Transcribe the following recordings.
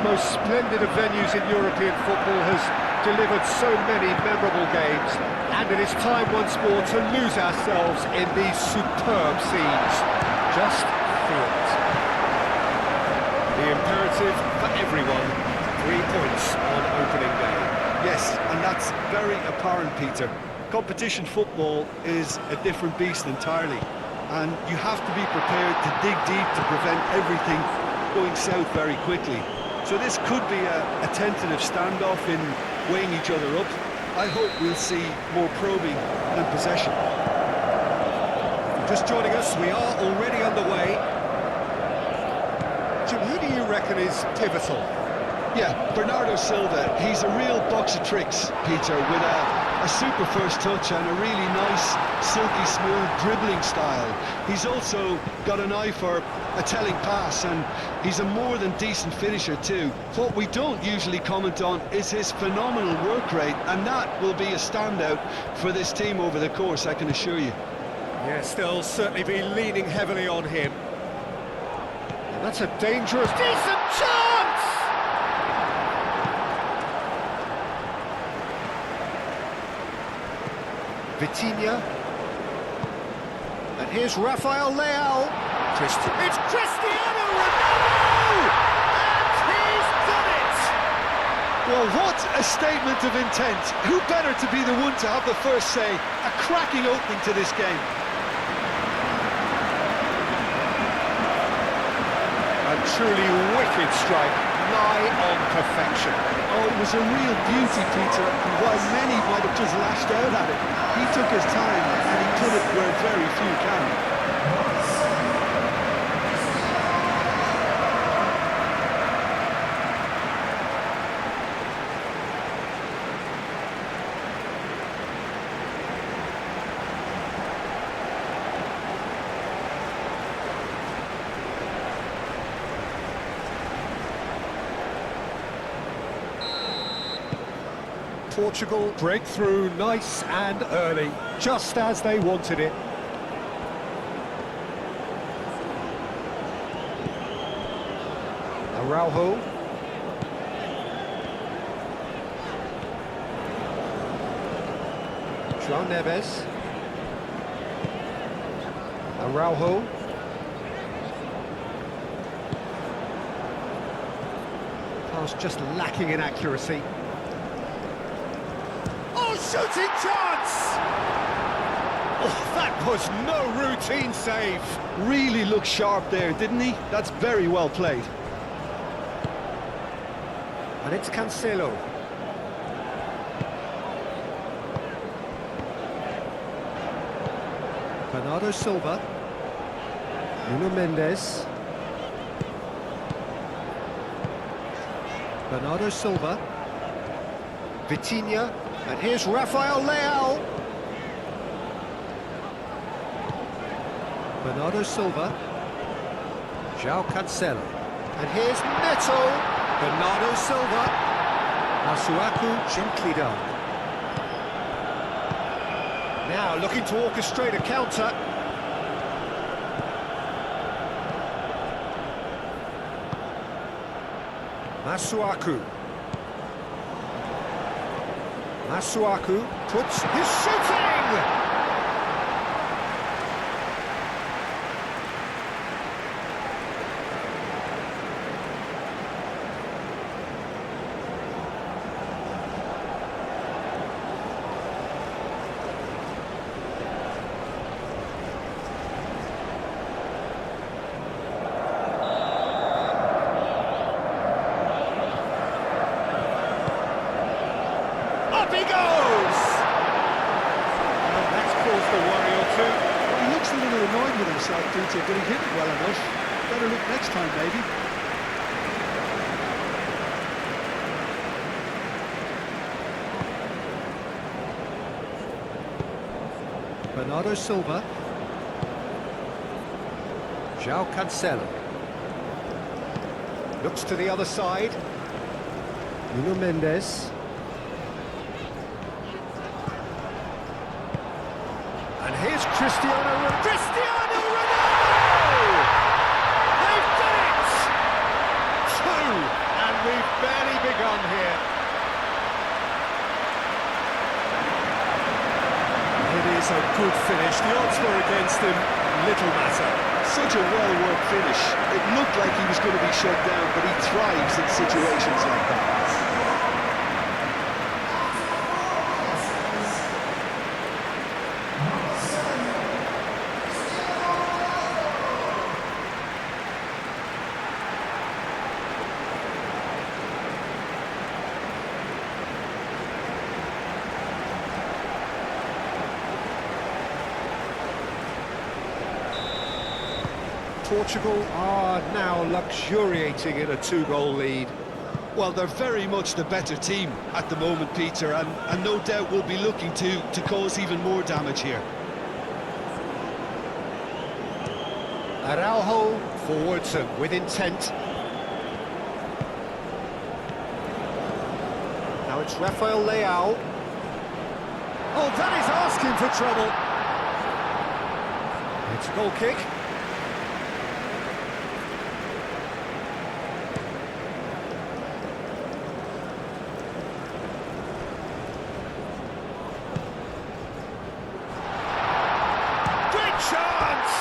most splendid of venues in European football, has delivered so many memorable games, and it is time once more to lose ourselves in these superb scenes. Just feel it. The imperative for everyone, 3 points on opening day. Yes, and that's very apparent, Peter. Competition football is a different beast entirely, and you have to be prepared to dig deep to prevent everything going south very quickly. So this could be a tentative standoff in weighing each other up. I hope we'll see more probing than possession. Just joining us, we are already underway. Jim, who do you reckon is pivotal? Yeah, Bernardo Silva, he's a real box of tricks, Peter, with a super first touch and a really nice, silky smooth dribbling style. He's also got an eye for a telling pass, and he's a more than decent finisher too. What we don't usually comment on is his phenomenal work rate, and that will be a standout for this team over the course, I can assure you. Yes, they'll certainly be leaning heavily on him. And that's a dangerous, decent chance! Vitinha. And here's Rafael Leao. It's Cristiano Ronaldo! And he's done it! Well, what a statement of intent. Who better to be the one to have the first say? A cracking opening to this game. A truly wicked strike, nigh on perfection. Oh, it was a real beauty, Peter, and while many might have just lashed out at it, he took his time and he put it where very few can. Portugal break through nice and early, just as they wanted it. Araujo. João Neves. Araujo. Pass just lacking in accuracy. Shooting chance! Oh, that was no routine save. Really looked sharp there, didn't he? That's very well played. And it's Cancelo. Bernardo Silva. Nuno Mendes. Bernardo Silva. Vitinha. And here's Rafael Leao. Bernardo Silva. João Cancelo. And here's Neto. Bernardo Silva. Masuaku gently done. Now looking to orchestrate a counter. Masuaku. Masuaku puts his shooting! Up he goes! Well, that's caused a worry or two. He looks a little annoyed with himself, Peter, but he hit it well enough. Better look next time, maybe. Bernardo Silva. João Cancelo. Looks to the other side. Nuno Mendes. And here's Cristiano Ronaldo. Cristiano Ronaldo! They've done it! Two! And we good finish. The odds were against him. Little matter. Such a well-worked finish. It looked like he was going to be shut down, but he thrives in situations like that. Portugal are now luxuriating in a two-goal lead. Well, they're very much the better team at the moment, Peter, and no doubt will be looking to cause even more damage here. Araujo forwards and with intent. Now it's Rafael Leao. Oh, that is asking for trouble. It's a goal kick. Chance!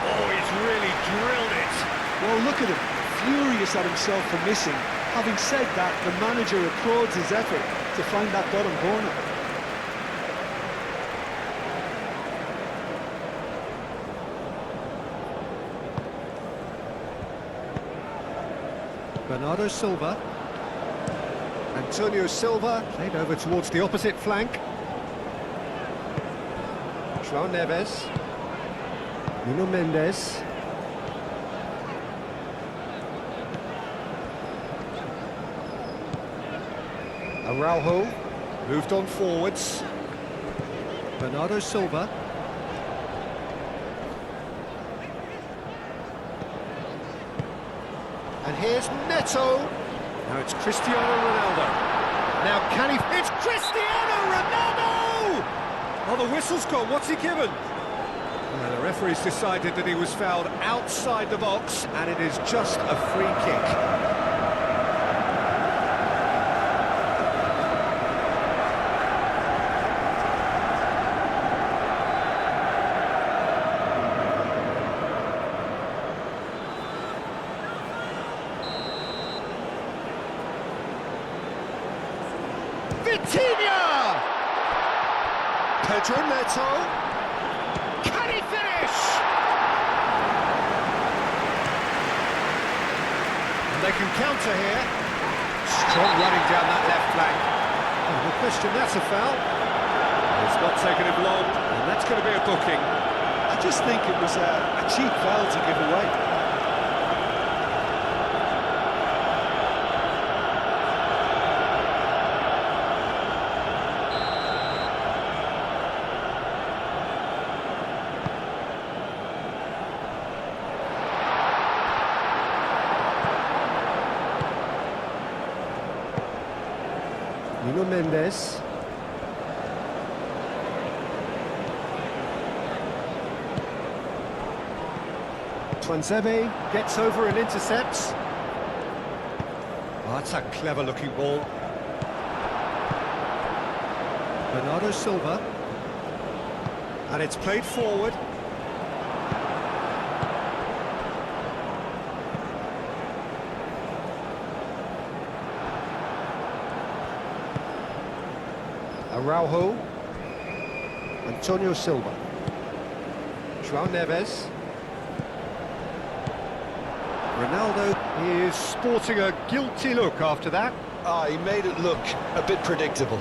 Oh, he's really drilled it. Well, look at him, furious at himself for missing. Having said that, the manager applauds his effort to find that bottom corner. Bernardo Silva. Antonio Silva played over towards the opposite flank. João Neves. Nuno Mendes. Araujo moved on forwards. Bernardo Silva. And here's Neto. Now it's Cristiano Ronaldo. Now can he... It's Cristiano Ronaldo! Oh, the whistle's gone. What's he given? The referee's decided that he was fouled outside the box, and it is just a free kick. Vitinha! Pedro Neto. Can he finish? And they can counter here. Strong running down that left flank. Oh, no question, that's a foul. It's not taken him long, and that's going to be a booking. I just think it was a cheap foul to give away. Nuno Mendes. Tuanzebe gets over and intercepts. Oh, that's a clever-looking ball. Bernardo Silva. And it's played forward. Araujo. Antonio Silva. João Neves. Ronaldo is sporting a guilty look after that. He made it look a bit predictable.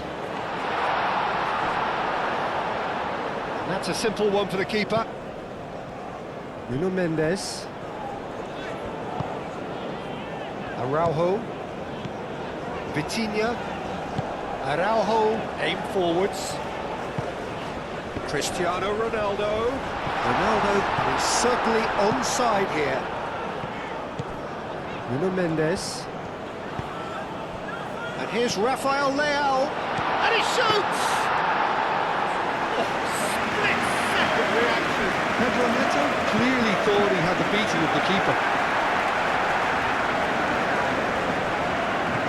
And that's a simple one for the keeper. Nuno Mendes. Araujo. Vitinha. Araujo, aim forwards. Cristiano Ronaldo. Ronaldo is certainly onside here. Nuno Mendes. And here's Rafael Leao. And he shoots! Oh, split-second reaction. Pedro Neto clearly thought he had the beating of the keeper.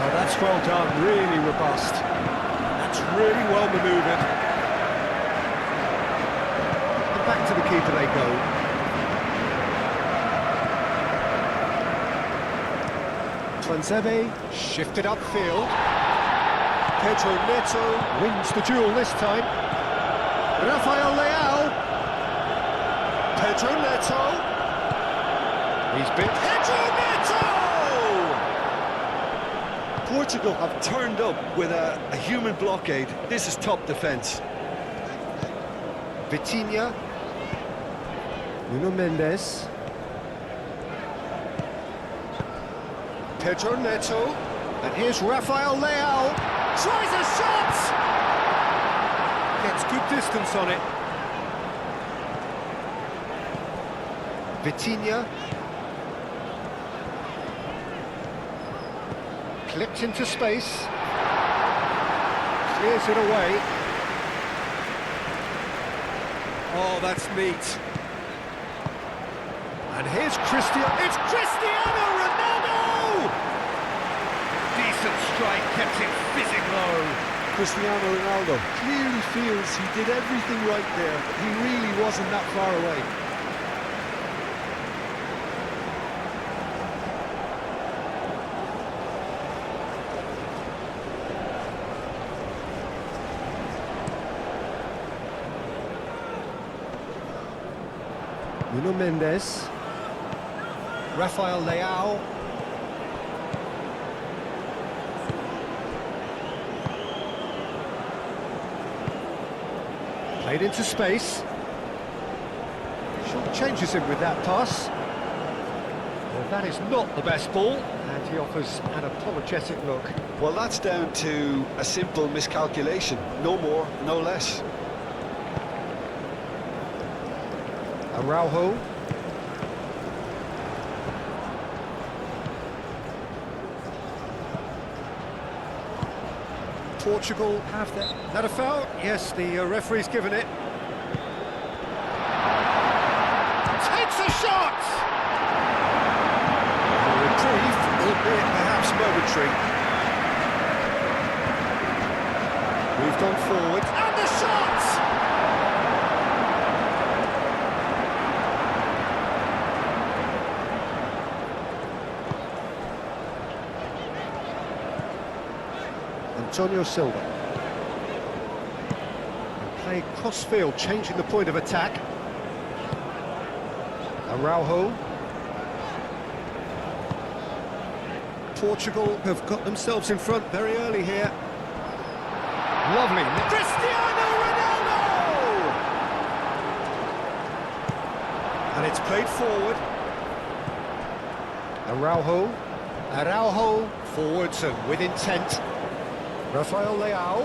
Oh, that's well done, really robust. That's really well manoeuvred. Back to the keeper they go. Tuanzebe shifted upfield. Pedro Neto wins the duel this time. Rafael Leao. Pedro Neto. He's been Pedro Neto! Portugal have turned up with a human blockade. This is top defence. Vitinha. Nuno Mendes. Pedro Neto. And here's Rafael Leao. Tries a shot! Gets good distance on it. Vitinha. Clipped into space. Clears it away. Oh, that's neat. And here's Cristiano. It's Cristiano Ronaldo! Decent strike, kept it fizzing low. Cristiano Ronaldo clearly feels he did everything right there. He really wasn't that far away. Nuno Mendes. Rafael Leao. Played into space. Short changes him with that pass. Well, that is not the best ball, and he offers an apologetic look. Well, that's down to a simple miscalculation. No more, no less. Araujo. Portugal have that a foul? Yes, the referee's given it. Takes a shot! A reprieve, albeit perhaps momentary. Moved on forward. And the shot! Antonio Silva. And play cross-field, changing the point of attack. Araujo. Portugal have got themselves in front very early here. Lovely. Cristiano Ronaldo! And it's played forward. Araujo forwards and with intent. Rafael Leao.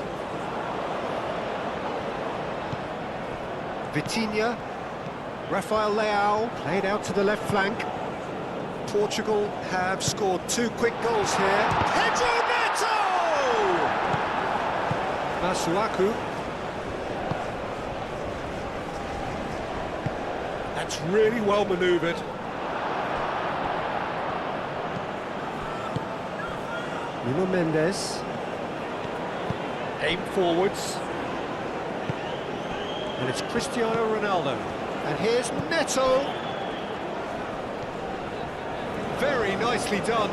Vitinha. Rafael Leao played out to the left flank. Portugal have scored 2 quick goals here. Pedro Neto! Masuaku. That's really well manoeuvred. Nuno Mendes. Aim forwards. And it's Cristiano Ronaldo. And here's Neto. Very nicely done.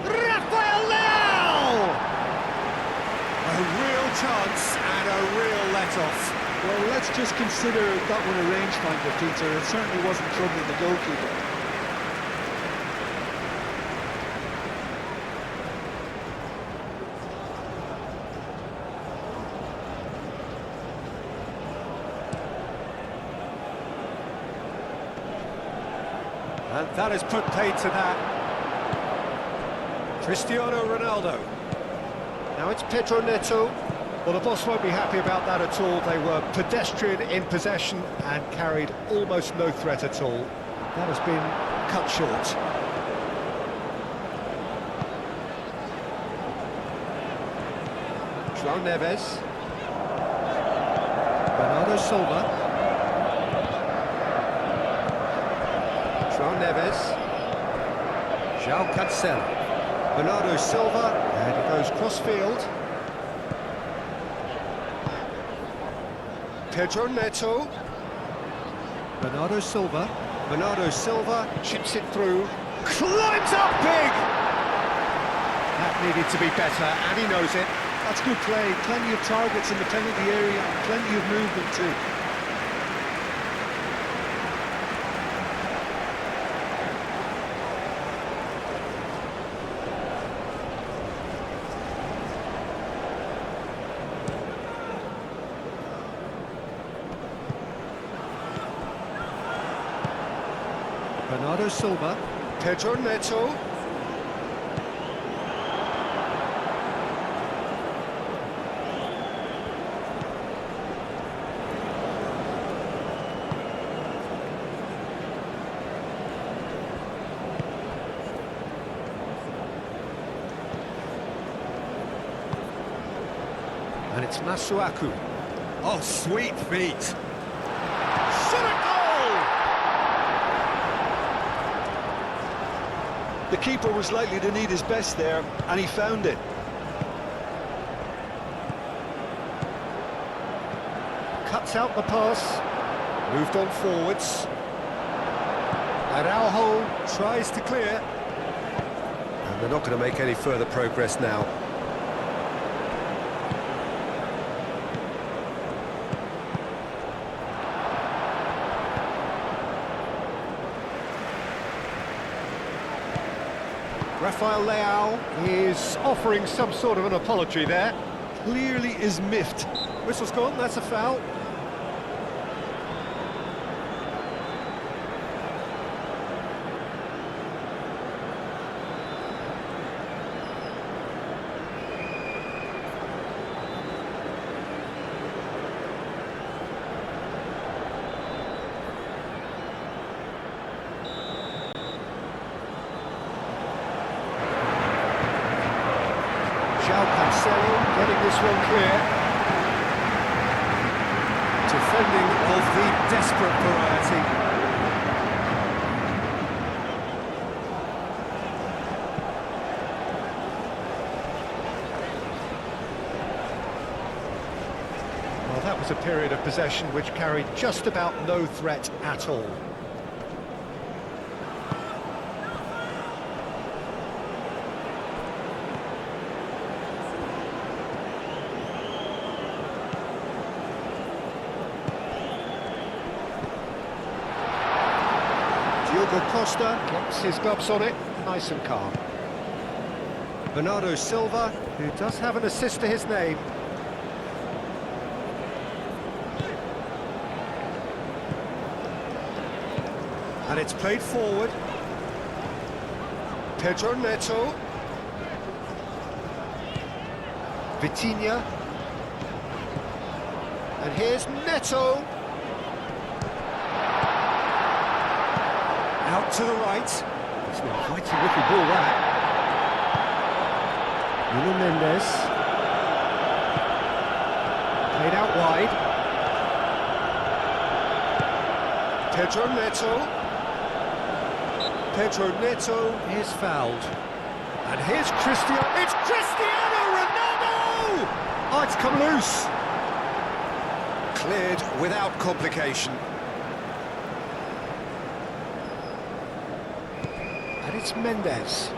Rafael Leao! A real chance and a real let-off. Well, let's just consider that one a rangefinder, Peter. It certainly wasn't troubling the goalkeeper. And that has put paid to that. Cristiano Ronaldo. Now it's Pedro Neto. Well, the boss won't be happy about that at all. They were pedestrian in possession and carried almost no threat at all. That has been cut short. João Neves. Bernardo Silva. João Neves. João Cancelo. Bernardo Silva, and he goes cross-field. Pedro Neto. Bernardo Silva. Bernardo Silva chips it through. Climbs up big! That needed to be better, and he knows it. That's good play. Plenty of targets in the penalty area, plenty of movement too. Bernardo Silva. Pedro Neto. And it's Masuaku. Oh, sweet feet. Shot a goal! The keeper was likely to need his best there, and he found it. Cuts out the pass. Moved on forwards. Araujo tries to clear. And they're not going to make any further progress now. Rafael Leao is offering some sort of an apology there. Clearly is miffed. Whistle's gone, that's a foul. Cancelo getting this one clear. Defending of the desperate variety. Well, that was a period of possession which carried just about no threat at all. Diogo Costa gets his gloves on it, nice and calm. Bernardo Silva, who does have an assist to his name. And it's played forward. Pedro Neto. Vitinha. And here's Neto. Out to the right. It's a mighty wicked ball, that. Nuno Mendes. Played out wide. Pedro Neto. Pedro Neto is fouled. And here's Cristiano. It's Cristiano Ronaldo! Oh, it's come loose. Cleared without complication. And it's Mendes.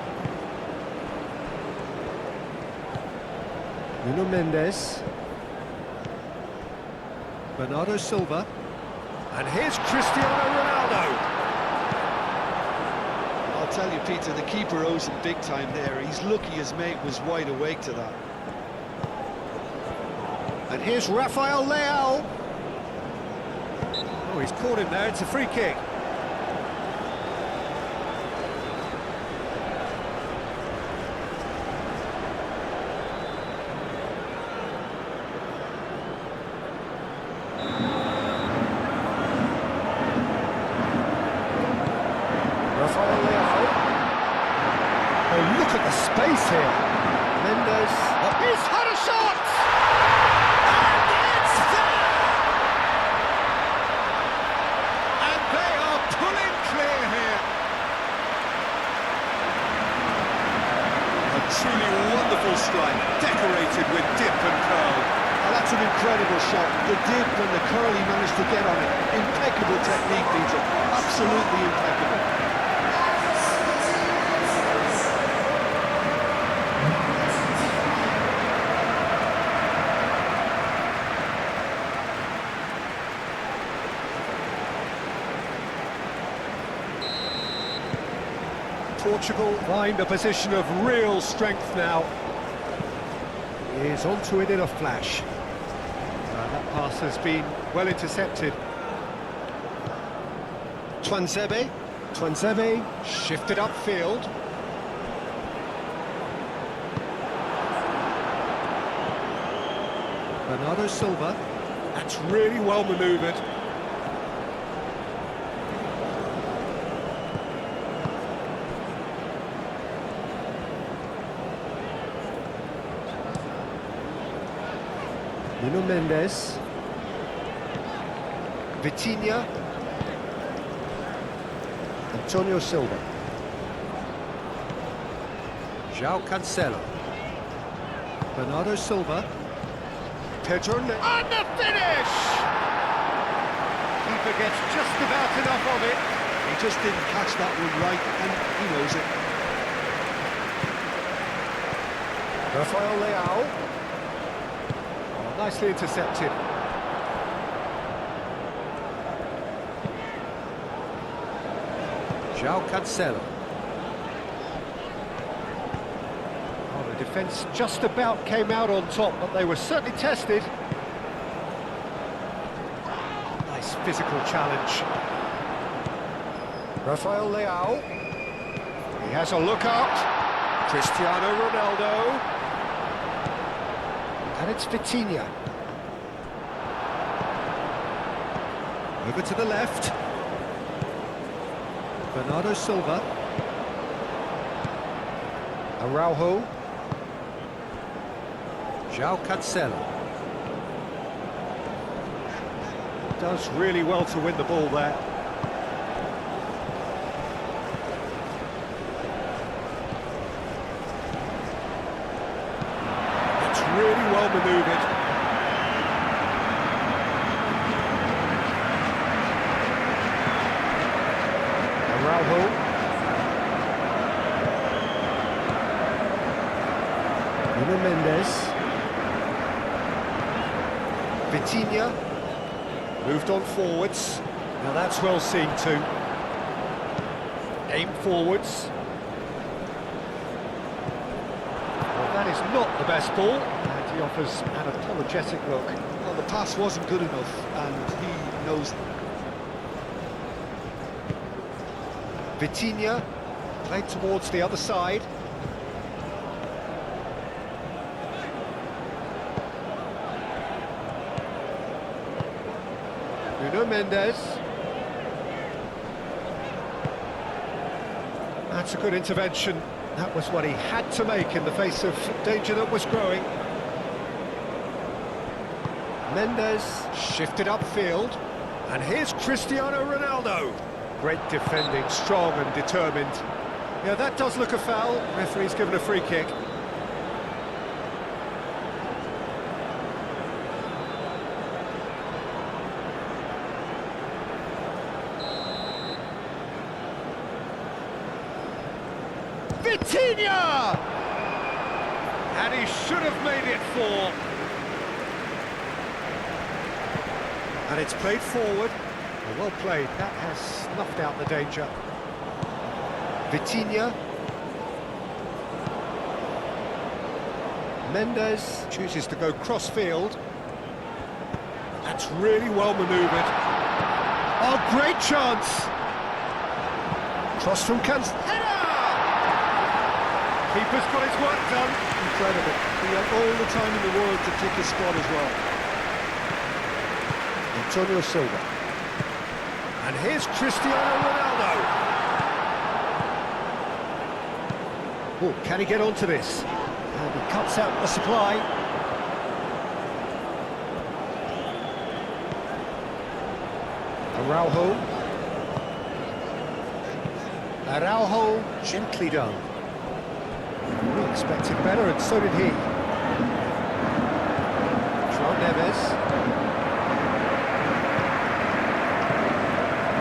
Nuno Mendes. Bernardo Silva. And here's Cristiano Ronaldo. I'll tell you, Peter, the keeper owes him big time there. He's lucky his mate was wide awake to that. And here's Rafael Leao. Oh, he's caught him there. It's a free kick. Rafael Leao. Oh, look at the space here. Mendes. Oh, he's had a shot! And it's there! And they are pulling clear here. A truly wonderful strike, decorated with dip and curl. Oh, that's an incredible shot. The dip and the curl he managed to get on it. Impeccable technique, Peter. Absolutely impeccable. Portugal find a position of real strength now. He is onto it in a flash. That pass has been well intercepted. Twanzebe. Shifted upfield. Bernardo Silva. That's really well manoeuvred. Nuno Mendes, Vitinha, Antonio Silva, João Cancelo, Bernardo Silva, Pedro and the finish! Keeper gets just about enough of it. He just didn't catch that one right, and he knows it. Rafael Leao. Nicely intercepted. João Cancelo. Oh, the defence just about came out on top, but they were certainly tested. Nice physical challenge. Rafael Leao. He has a look out. Cristiano Ronaldo. And it's Vitinha. Over to the left. Bernardo Silva. Araujo. João Cancelo. Does really well to win the ball there. Really well manoeuvred. Araujo. Nuno Mendes. Vitinha. Moved on forwards. Now that's well seen too. Aim forwards. That is not the best ball, and he offers an apologetic look. Well, the pass wasn't good enough, and he knows that. Vitinha played towards the other side. Nuno Mendes. That's a good intervention. That was what he had to make in the face of danger that was growing. Mendes shifted upfield. And here's Cristiano Ronaldo. Great defending, strong and determined. Yeah, that does look a foul. Referee's given a free kick. Vitinha! And he should have made it 4. And it's played forward. Well played, that has snuffed out the danger. Vitinha. Mendes chooses to go cross-field. That's really well manoeuvred. Oh, great chance! Cross from Cancelo. Keeper's got his work done. Incredible. He had all the time in the world to pick his spot as well. Antonio Silva. And here's Cristiano Ronaldo. Oh, can he get onto this? And he cuts out the supply. Araujo, gently done. We expected better, and so did he. João Neves.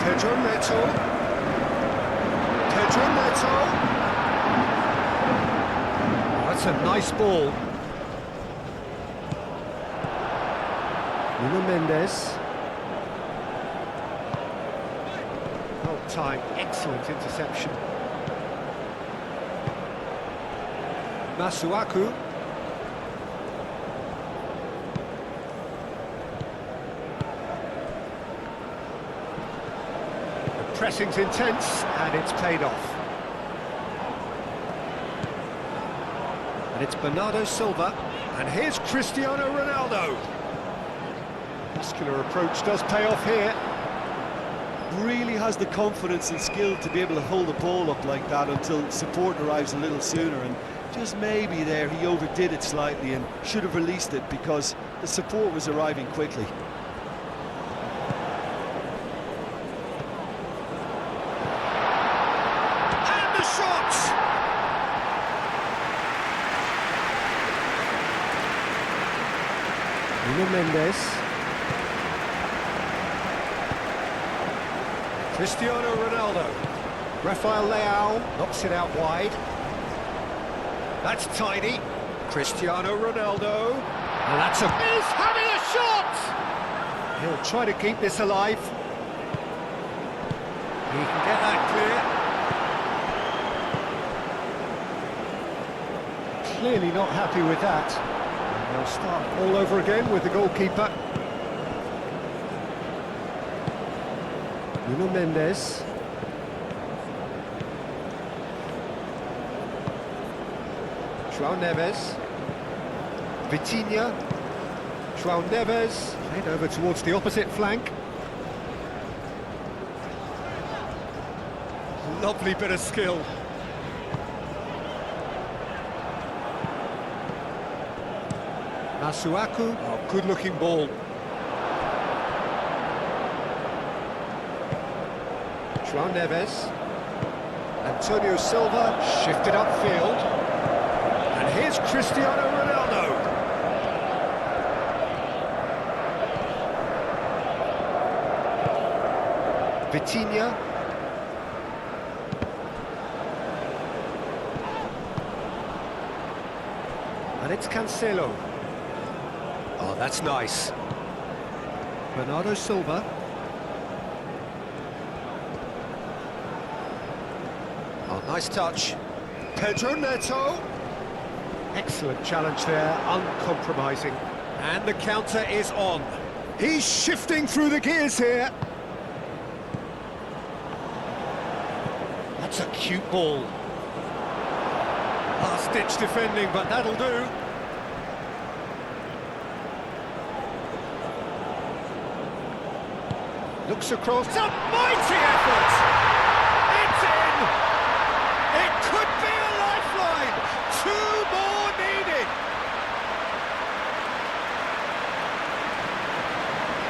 Pedro Neto. Pedro Neto. Oh, that's a nice ball. Nuno Mendes. Well timed, excellent interception. Masuaku. The pressing's intense and it's paid off. And it's Bernardo Silva. And here's Cristiano Ronaldo. Muscular approach does pay off here. Really has the confidence and skill to be able to hold the ball up like that until support arrives a little sooner, and just maybe there he overdid it slightly and should have released it because the support was arriving quickly. And the shot! Nuno Mendes. Cristiano Ronaldo. Rafael Leao knocks it out wide. That's tidy. Cristiano Ronaldo. And that's a... He's having a shot! He'll try to keep this alive. He can get that clear. Clearly not happy with that. And they'll start all over again with the goalkeeper. Nuno Mendes. João Neves. Vitinha. João Neves. Played over towards the opposite flank. Lovely bit of skill. Masuaku. Oh, good-looking ball. João Neves. Antonio Silva shifted upfield. And here's Cristiano Ronaldo. Vitinha. And it's Cancelo. Oh, that's nice. Bernardo Silva. Oh, nice touch. Pedro Neto. Excellent challenge there, uncompromising. And the counter is on. He's shifting through the gears here. That's a cute ball. Last-ditch defending, but that'll do. Looks across. It's a mighty effort! It's in! It could be a lifeline! Two more needed!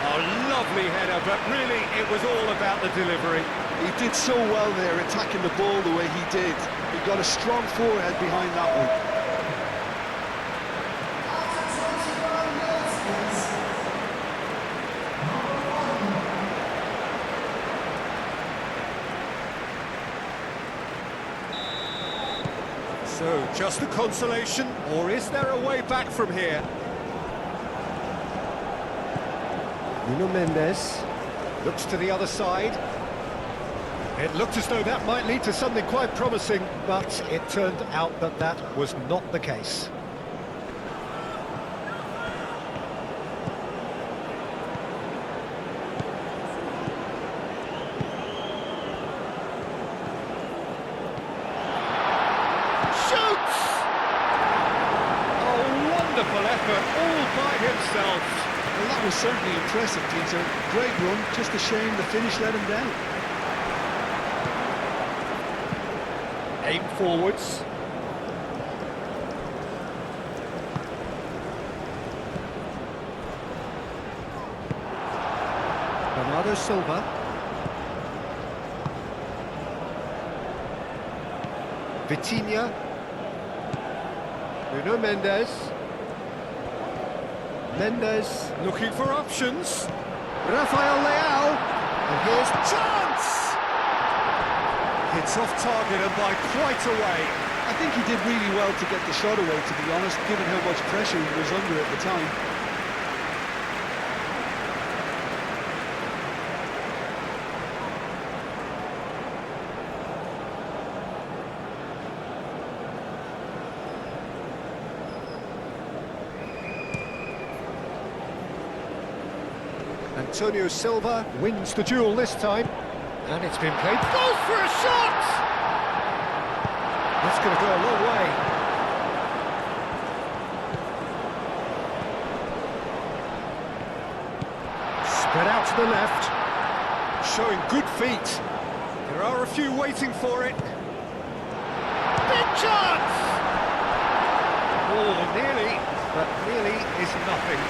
Oh, lovely header, but really it was all about the delivery. He did so well there, attacking the ball the way he did. He got a strong forehead behind that one. So, just a consolation, or is there a way back from here? Nuno Mendes looks to the other side. It looked as though that might lead to something quite promising, but it turned out that that was not the case. Shoots! Oh, wonderful effort, all by himself. Well, that was certainly impressive, Peter. Great run, just a shame the finish let him down. Aim forwards. Bernardo Silva. Vitinha. Nuno Mendes. Mendes looking for options. Rafael Leao. And here's chance! Hits off target and by quite a way. I think he did really well to get the shot away, to be honest, given how much pressure he was under at the time. Antonio Silva wins the duel this time. And it's been played. Goes for a shot! That's going to go a long way. Spread out to the left. Showing good feet. There are a few waiting for it. Big chance! Oh, nearly, but nearly is nothing.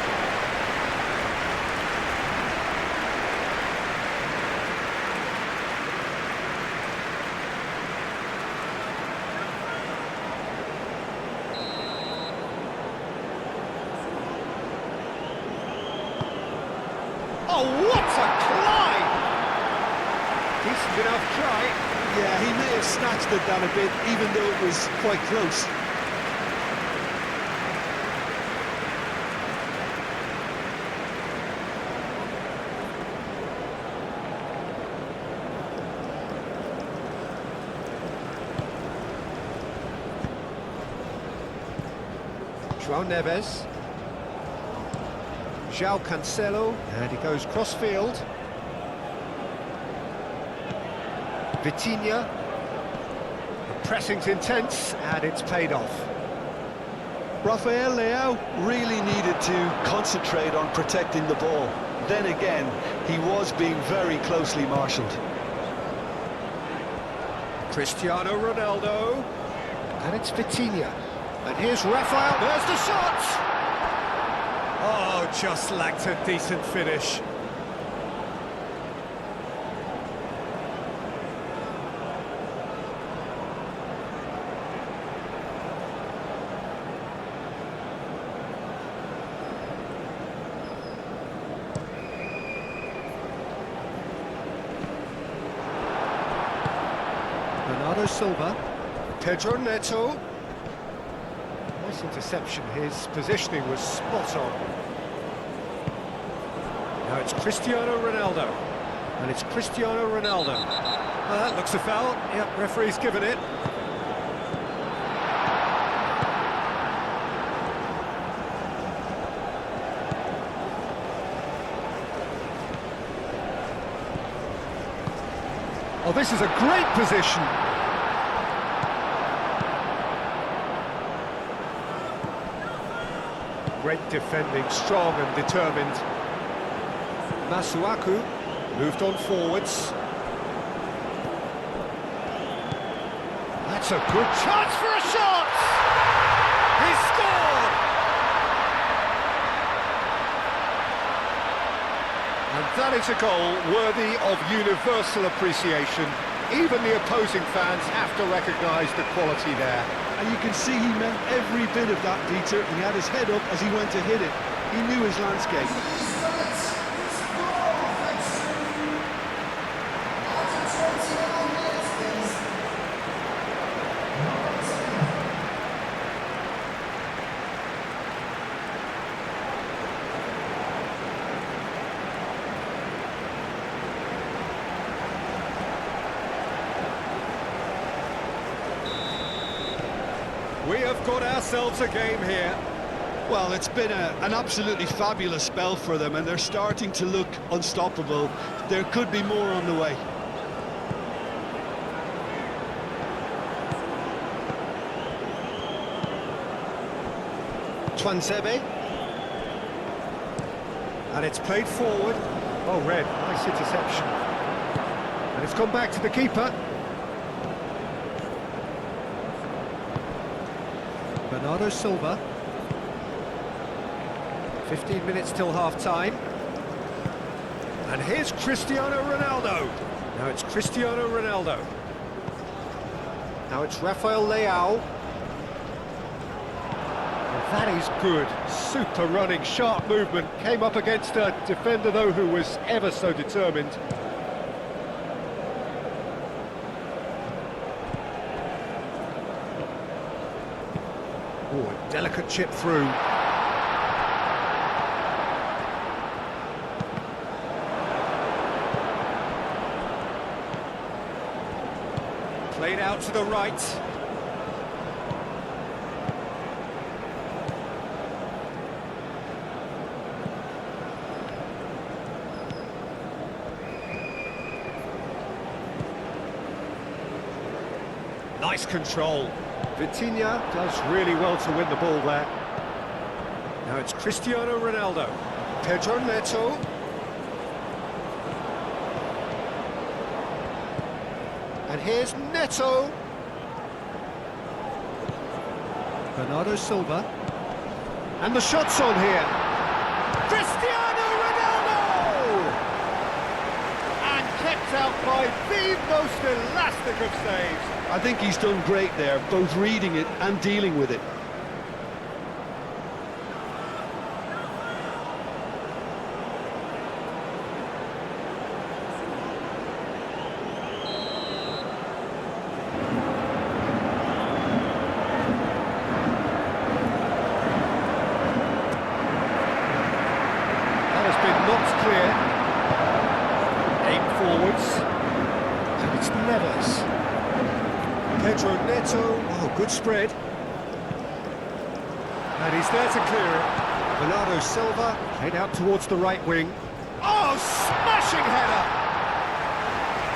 Oh, what a climb! Decent enough try. Yeah, he may have snatched at that a bit, even though it was quite close. João Neves. João Cancelo, and he goes cross-field. Vitinha. The pressing's intense, and it's paid off. Rafael Leao really needed to concentrate on protecting the ball. Then again, he was being very closely marshalled. Cristiano Ronaldo. And it's Vitinha. And here's Rafael. There's the shot! Oh, just lacked a decent finish. Bernardo Silva. Pedro Neto. Nice interception, his positioning was spot on. Now it's Cristiano Ronaldo. And it's Cristiano Ronaldo. That looks a foul. Yep, referee's given it. Oh, this is a great position. Great defending, strong and determined. Masuaku moved on forwards. That's a good chance for a shot! He scored! And that is a goal worthy of universal appreciation. Even the opposing fans have to recognise the quality there. And you can see he meant every bit of that, Peter. He had his head up as he went to hit it. He knew his landscape. We have got ourselves a game here. Well, it's been an absolutely fabulous spell for them, and they're starting to look unstoppable. There could be more on the way. Tuanzebe. And it's played forward. Oh, red. Nice interception. And it's gone back to the keeper. Bernardo Silva. 15 minutes till half-time. And here's Cristiano Ronaldo. Now it's Cristiano Ronaldo. Now it's Rafael Leao. And That is good. Super running, sharp movement. Came up against a defender, though, who was ever so determined. Oh, a delicate chip through. Played out to the right. Nice control. Vitinha does really well to win the ball there. Now it's Cristiano Ronaldo. Pedro Neto. And here's Neto. Bernardo Silva. And the shot's on here. Cristiano Ronaldo! And kept out by the most elastic of saves. I think he's done great there, both reading it and dealing with it. That has been knocked clear. Aim forwards. And it's Neves. Pedro Neto. Oh, good spread. And he's there to clear it. Bernardo Silva head out towards the right wing. Oh, smashing header!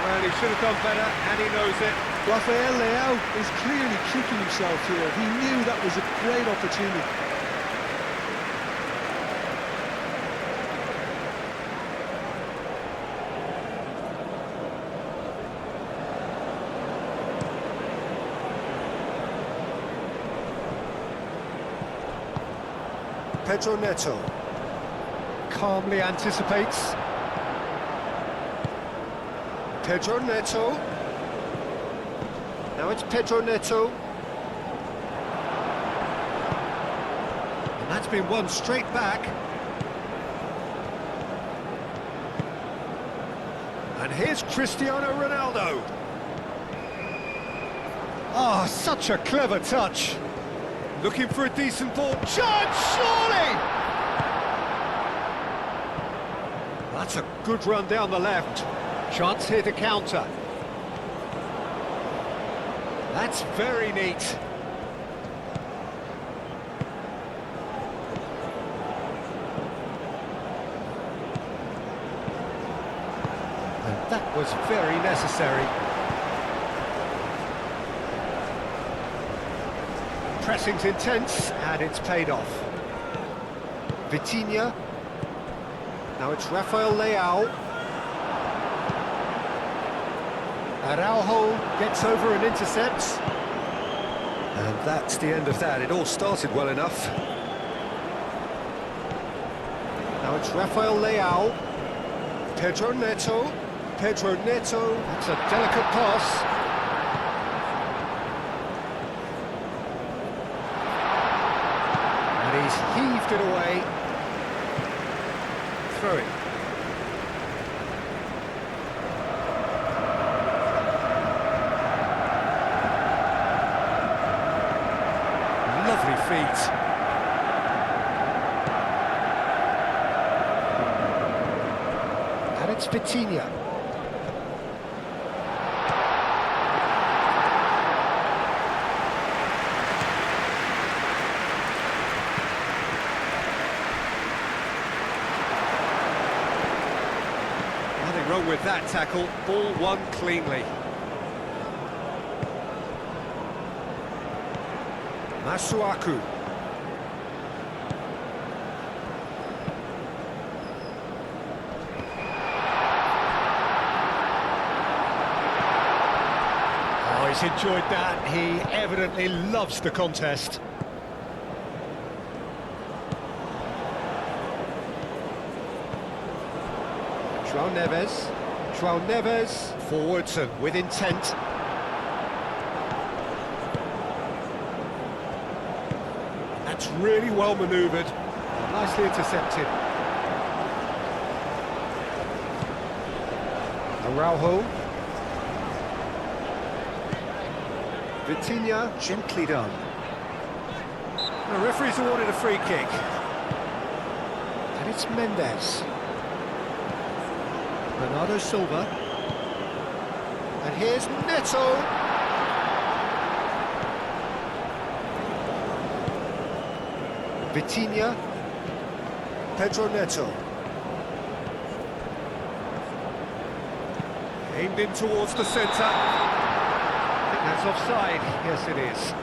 Well, he should have done better, and he knows it. Rafael Leao is clearly kicking himself here. He knew that was a great opportunity. Pedro Neto calmly anticipates. Pedro Neto. Now it's Pedro Neto. And that's been won straight back. And here's Cristiano Ronaldo. Oh, such a clever touch. Looking for a decent ball. Chance, surely! That's a good run down the left. Chance here to counter. That's very neat. And that was very necessary. Pressing's intense, and it's paid off. Vitinha. Now it's Rafael Leao. Araujo gets over and intercepts. And that's the end of that. It all started well enough. Now it's Rafael Leao. Pedro Neto. Pedro Neto. That's a delicate pass. He's heaved it away. Throw it. Lovely feet. And it's Vitinha. Wrong with that tackle, ball won cleanly. Masuaku. Oh, he's enjoyed that. He evidently loves the contest. João Neves, forwards and with intent. That's really well manoeuvred. Nicely intercepted. Araujo. Vitinha, gently done. The referee's awarded a free kick. And it's Mendes. Bernardo Silva. And here's Neto. Vitinha. Pedro Neto. Aimed in towards the centre. I think that's offside. Yes, it is.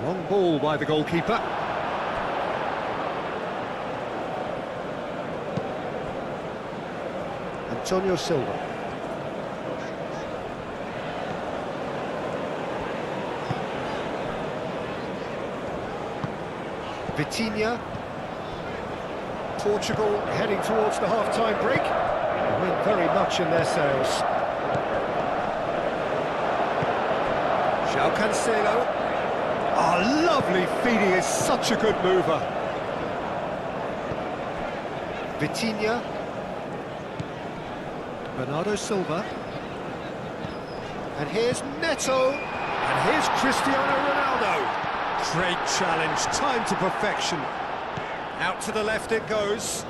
Long ball by the goalkeeper. Antonio Silva. Vitinha. Portugal heading towards the half-time break. The wind very much in their sails. João Cancelo. Oh, lovely feed, he is such a good mover. Vitinha. Bernardo Silva. And here's Neto. And here's Cristiano Ronaldo. Great challenge, time to perfection. Out to the left it goes.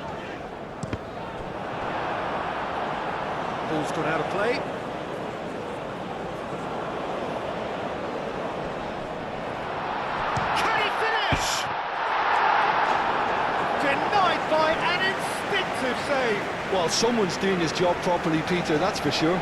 Ball's gone out of play. Can he finish? Denied by an instinctive save. Well, someone's doing his job properly, Peter, that's for sure.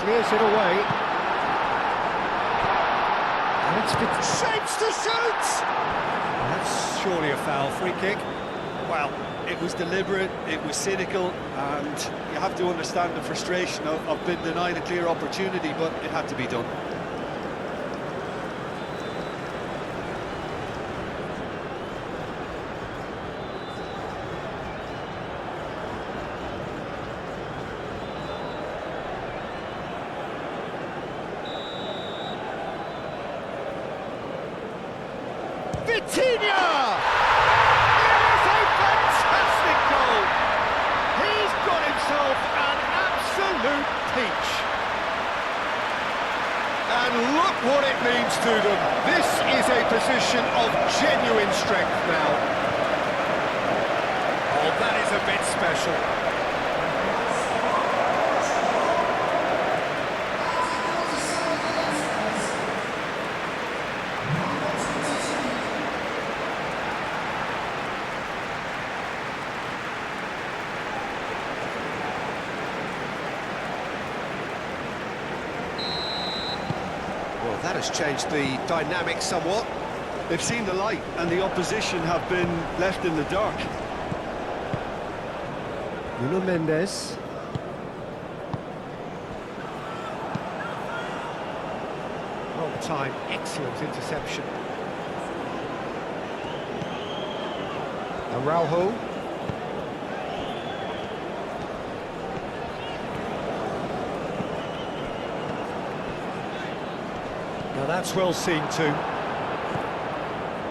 Clears it away. And it's been shapes to shoot! That's surely a foul, free kick. Well, it was deliberate, it was cynical, and you have to understand the frustration of being denied a clear opportunity, but it had to be done. Vitinha! It is a fantastic goal! He's got himself an absolute peach. And look what it means to them. This is a position of genuine strength now. Oh, that is a bit special. Well, that has changed the dynamic somewhat. They've seen the light, and the opposition have been left in the dark. Nuno Mendes. Long time, excellent interception. Araujo. Now that's well seen too.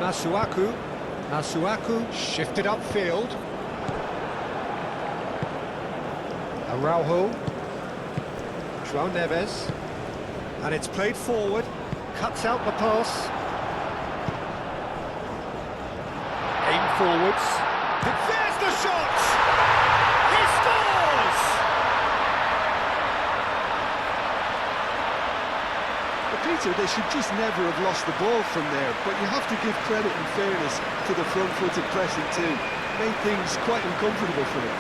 Masuaku shifted upfield. Araujo. João Neves. And it's played forward. Cuts out the pass. Aim forwards. And there's the shot! He scores! Peter, they should just never have lost the ball from there, but you have to give credit and fairness to the front-footed pressing too. Made things quite uncomfortable for them.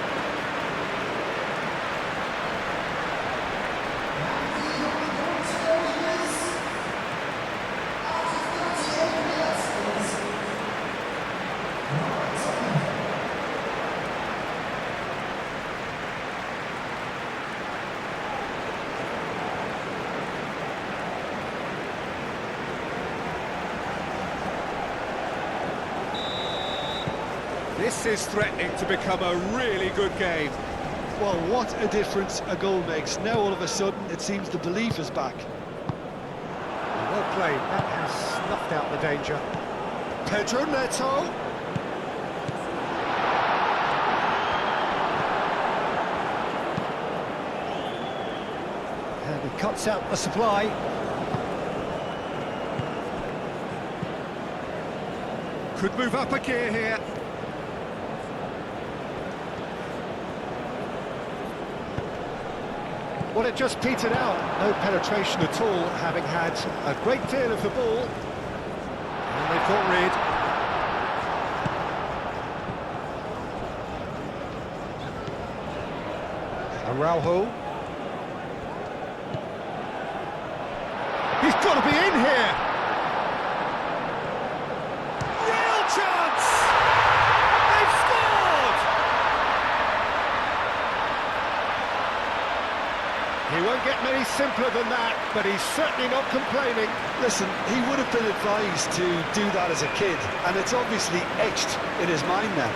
This is threatening to become a really good game. Well, what a difference a goal makes. Now all of a sudden it seems the belief is back. Well played, that has snuffed out the danger. Pedro Neto. And he cuts out the supply. Could move up a gear here. Well, it just petered out. No penetration at all, having had a great deal of the ball. And they've got rid. Araujo. He's got to be in here. Real chance! They've scored! He won't get many simpler than that, but he's certainly not complaining. Listen, he would have been advised to do that as a kid, and it's obviously etched in his mind now.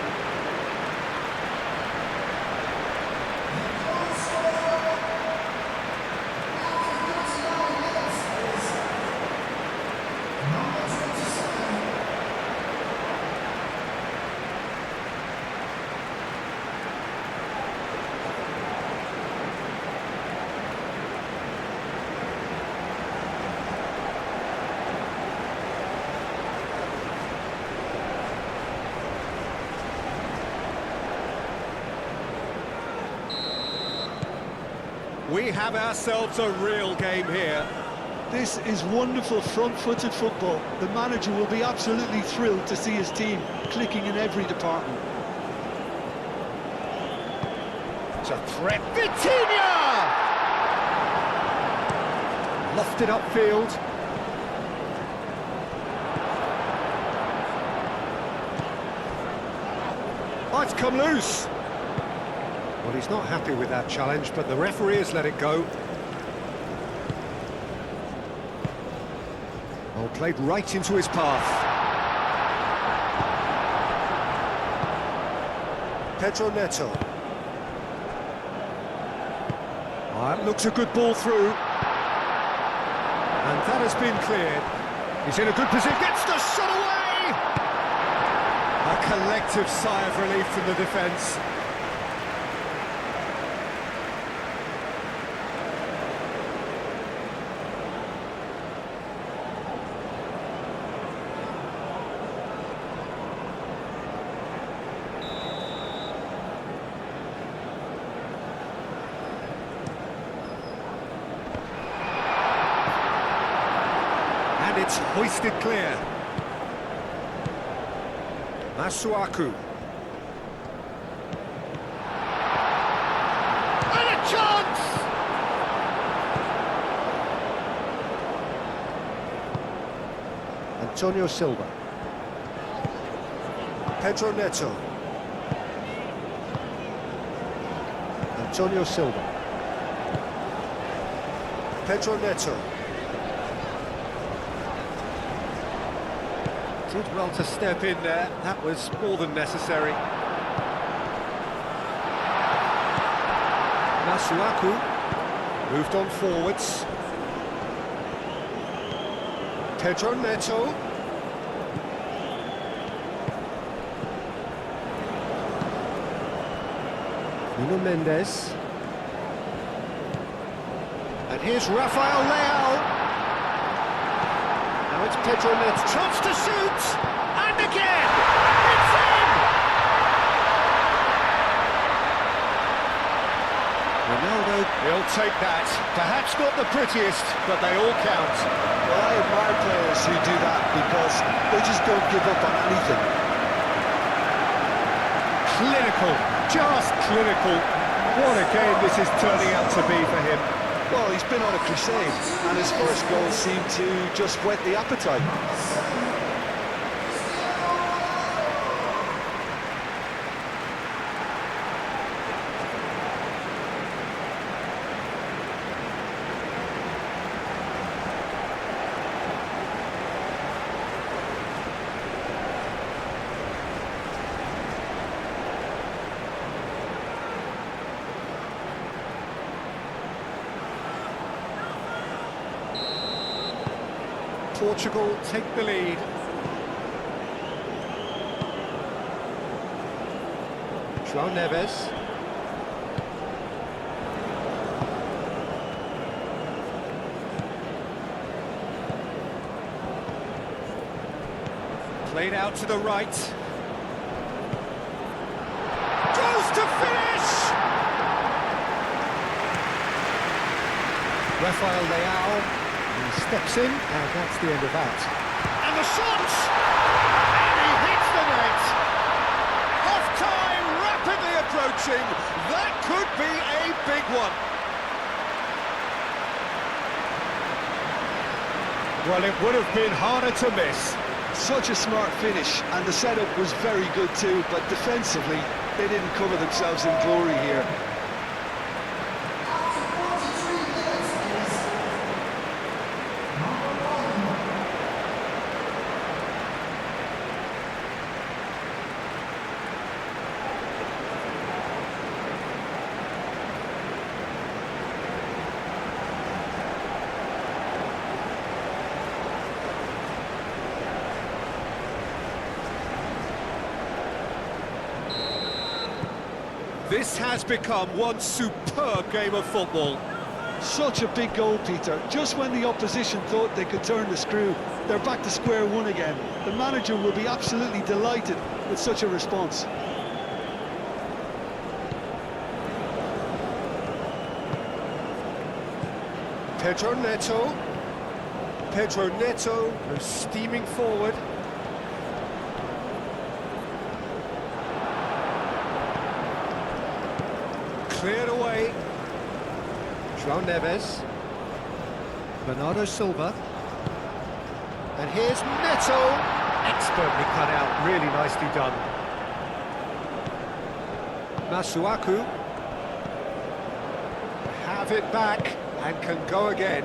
We have ourselves a real game here. This is wonderful front-footed football. The manager will be absolutely thrilled to see his team clicking in every department. It's a threat. Vitinha! Lofted upfield. Oh, it's come loose. Well, he's not happy with that challenge, but the referee has let it go. Well, played right into his path. Pedro Neto. Oh, that looks a good ball through. And that has been cleared. He's in a good position, gets the shot away! A collective sigh of relief from the defence. It's hoisted clear. Masuaku. And a chance! Antonio Silva. Pedro Neto. Antonio Silva. Pedro Neto. Did well to step in there, that was more than necessary. Masuaku moved on forwards. Pedro Neto. Nuno Mendes. And here's Rafael Leao. Now it's Pedro Neto, chance to shoot, and again, it's in! Ronaldo, he'll take that. Perhaps not the prettiest, but they all count. Well, I admire players who do that because they just don't give up on anything. Clinical, just clinical. What a game this is turning out to be for him. Well, he's been on a crusade, and his first goal seemed to just whet the appetite. Portugal take the lead. João Neves. Played out to the right. Goes to finish! Rafael Leao, he steps in, and that's the end of that. And the shot! And he hits the net! Half-time rapidly approaching. That could be a big one. Well, it would have been harder to miss. Such a smart finish, and the setup was very good too, but defensively, they didn't cover themselves in glory here. This has become one superb game of football. Such a big goal, Peter. Just when the opposition thought they could turn the screw, they're back to square one again. The manager will be absolutely delighted with such a response. Pedro Neto. Pedro Neto goes steaming forward. Cleared away. João Neves. Bernardo Silva. And here's Neto. Expertly cut out, really nicely done. Masuaku. Have it back and can go again.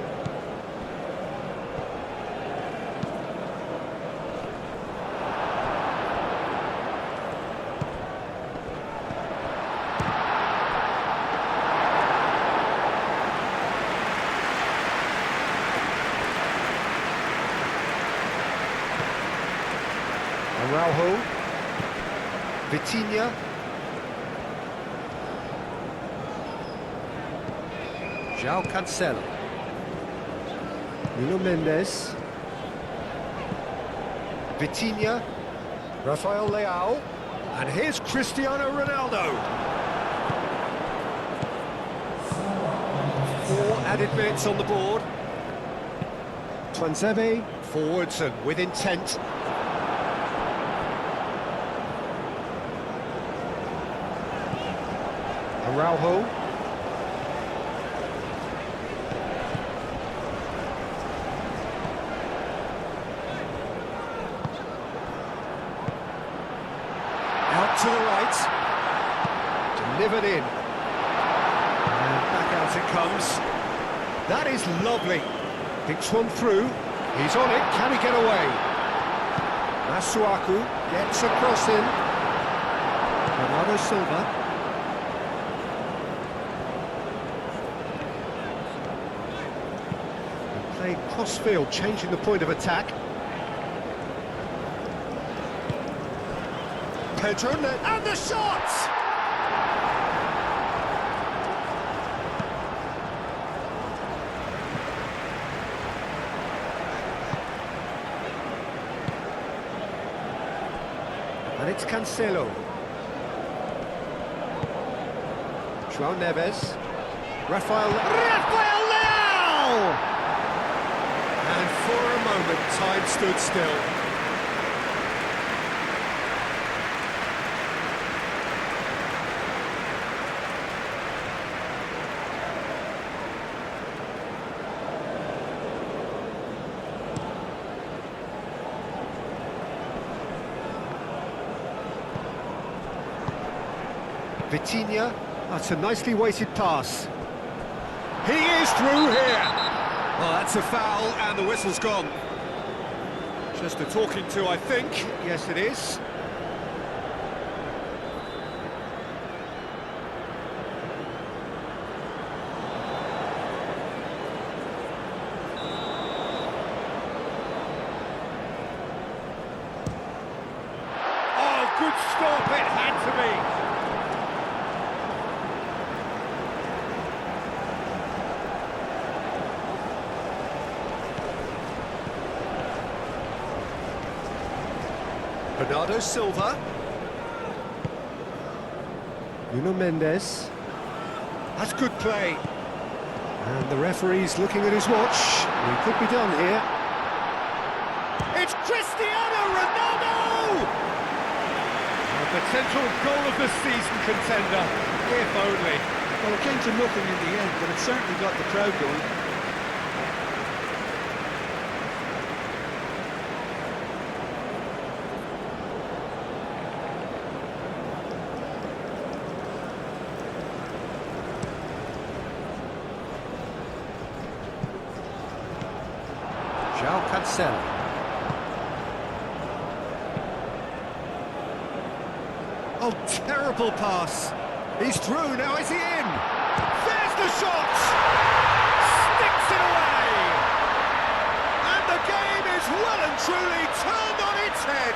Araujo, Vitinha, João Cancelo, Nuno Mendes, Vitinha, Rafael Leao, and here's Cristiano Ronaldo. 4 added minutes on the board. Tuanzebe, forwards and with intent. Araujo. Out to the right. Delivered in. And back out it comes. That is lovely. Picks one through. He's on it. Can he get away? Masuaku gets across him. Bernardo Silva. Played cross-field, changing the point of attack. Pedro and the shot! And it's Cancelo. João Neves. Rafael Leao! And for a moment, time stood still. Vitinha, that's a nicely weighted pass. He is through here. Well, that's a foul, and the whistle's gone. Just a talking to, I think. Yes, it is. stop, it had to be. Bernardo Silva. Nuno Mendes. That's good play. And the referee's looking at his watch. We could be done here. It's Cristiano Ronaldo! A potential goal of the season contender, if only. Well, it came to nothing in the end, but it certainly got the crowd going. João Cancelo. Oh, terrible pass. He's through, now is he in? There's the shot! Sticks it away! And the game is well and truly turned on its head.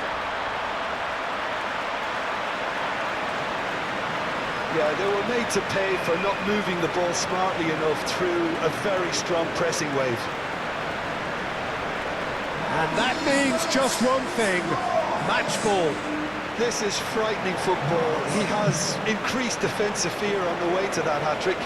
Yeah, they were made to pay for not moving the ball smartly enough through a very strong pressing wave. And that means just one thing, match ball. This is frightening football. He has increased defensive fear on the way to that hat-trick.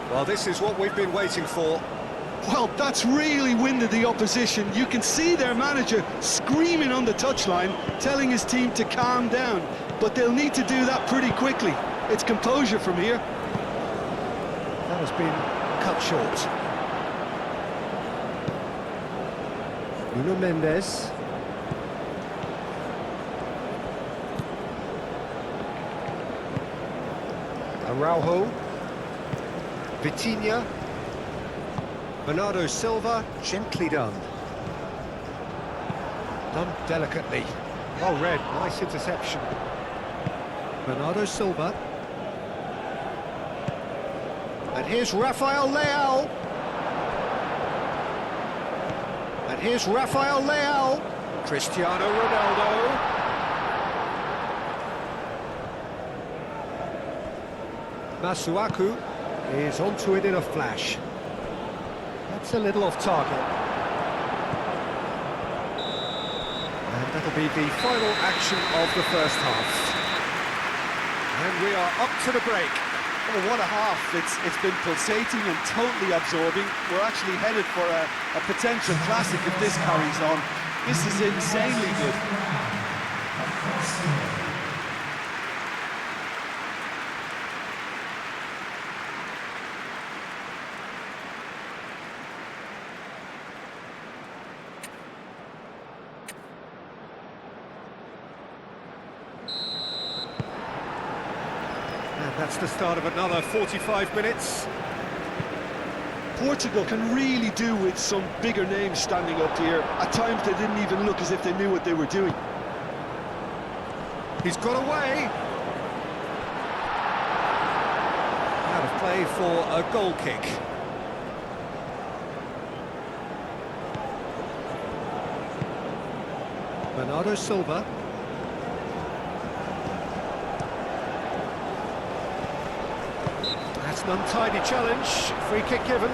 Well, this is what we've been waiting for. Well, that's really winded the opposition. You can see their manager screaming on the touchline, telling his team to calm down. But they'll need to do that pretty quickly. It's composure from here. That has been cut short. Nuno Mendes. Araujo. Vitinha. Bernardo Silva, gently done. Done delicately. Well read, nice interception. Bernardo Silva. And here's Rafael Leao. And here's Rafael Leao. Cristiano Ronaldo. Masuaku is onto it in a flash. That's a little off target. And that'll be the final action of the first half. And we are up to the break. Oh, what a half. It's been pulsating and totally absorbing. We're actually headed for a potential classic if this carries on. This is insanely good. That's the start of another 45 minutes. Portugal can really do with some bigger names standing up here. At times they didn't even look as if they knew what they were doing. He's got away. Out of play for a goal kick. Bernardo Silva. That's an untidy challenge, free kick given.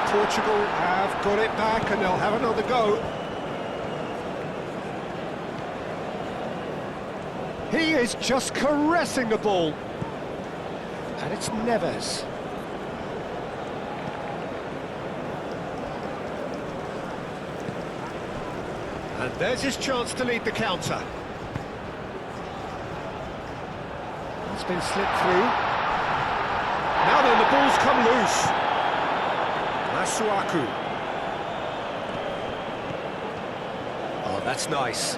Portugal have got it back and they'll have another go. He is just caressing the ball. And it's Neves. And there's his chance to lead the counter. It's been slipped through. Now then, the ball's come loose. Masuaku. Oh, that's nice.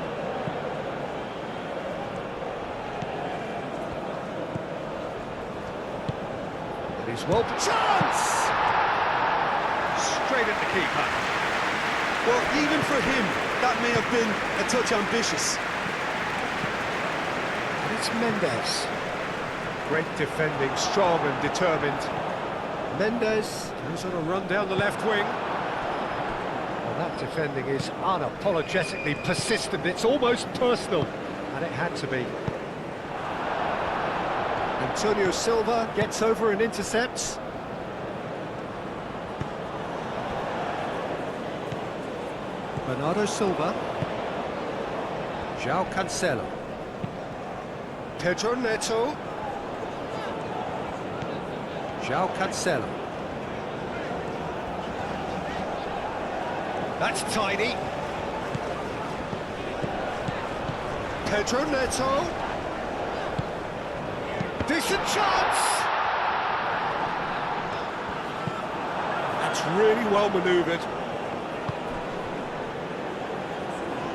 It is well... Chance! Straight at the keeper. Well, even for him, that may have been a touch ambitious. And it's Mendes. Great defending, strong and determined. Mendes goes on a run down the left wing. Well, that defending is unapologetically persistent. It's almost personal, and it had to be. Antonio Silva gets over and intercepts. Bernardo Silva. João Cancelo. Pedro Neto. João Cancelo. That's tidy. Pedro Neto. Decent chance! That's really well manoeuvred.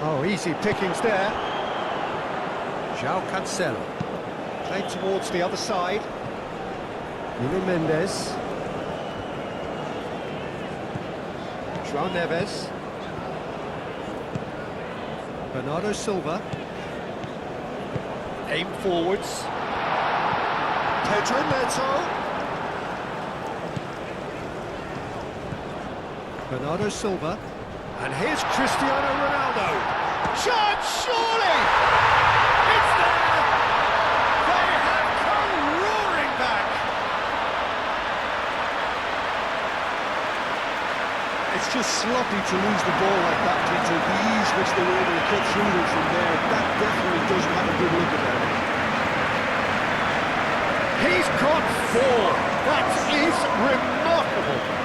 Oh, easy pickings there. João Cancelo. Played towards the other side. Nuno Mendes. João Neves. Bernardo Silva. Aim forwards. Pedro Neto. Bernardo Silva. And here's Cristiano Ronaldo. Chance, surely! It's there! They have come roaring back! It's just sloppy to lose the ball like that, Peter. The ease which they were able to cut through them from there, that definitely doesn't have a good look about it. He's got 4. That is remarkable.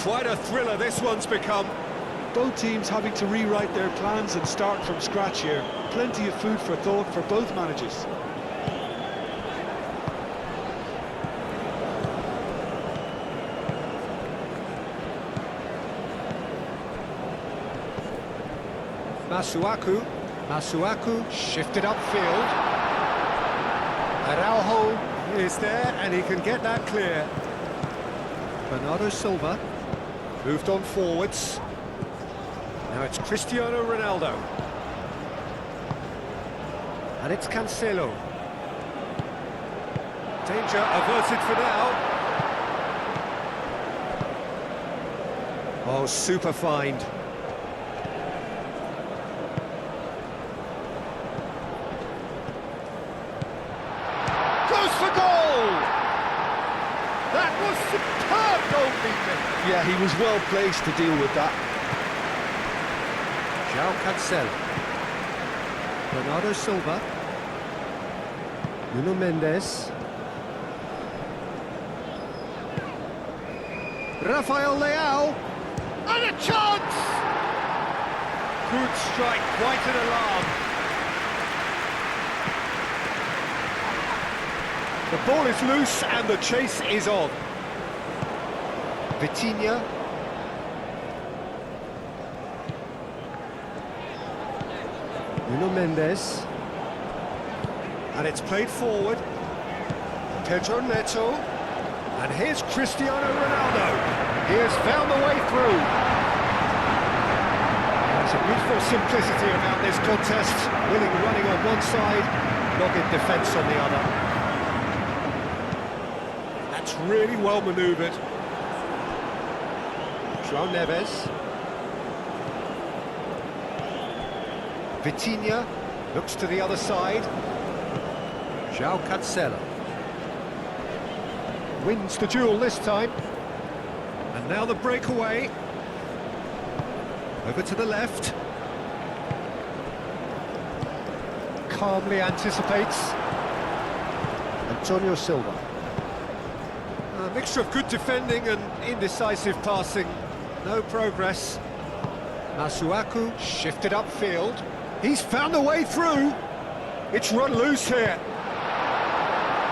Quite a thriller this one's become. Both teams having to rewrite their plans and start from scratch here. Plenty of food for thought for both managers. Masuaku shifted upfield. Araujo is there and he can get that clear. Bernardo Silva moved on forwards. Now it's Cristiano Ronaldo. And it's Cancelo. Danger averted for now. Oh, super find. Goes for goal! That was superb goalkeeping. Yeah, he was well placed to deal with that. João Cancelo. Bernardo Silva. Nuno Mendes. Rafael Leao. And a chance! Could strike quite an alarm. The ball is loose and the chase is on. Vitinha. Nuno Mendes. And it's played forward. Pedro Neto. And here's Cristiano Ronaldo. He has found the way through. There's a beautiful simplicity about this contest. Willing running on one side, dogged defence on the other. That's really well manoeuvred. João Neves. Vitinha looks to the other side. João Cancelo. Wins the duel this time. And now the breakaway. Over to the left. Calmly anticipates. Antonio Silva. A mixture of good defending and indecisive passing. No progress. Masuaku shifted upfield. He's found a way through. It's run loose here.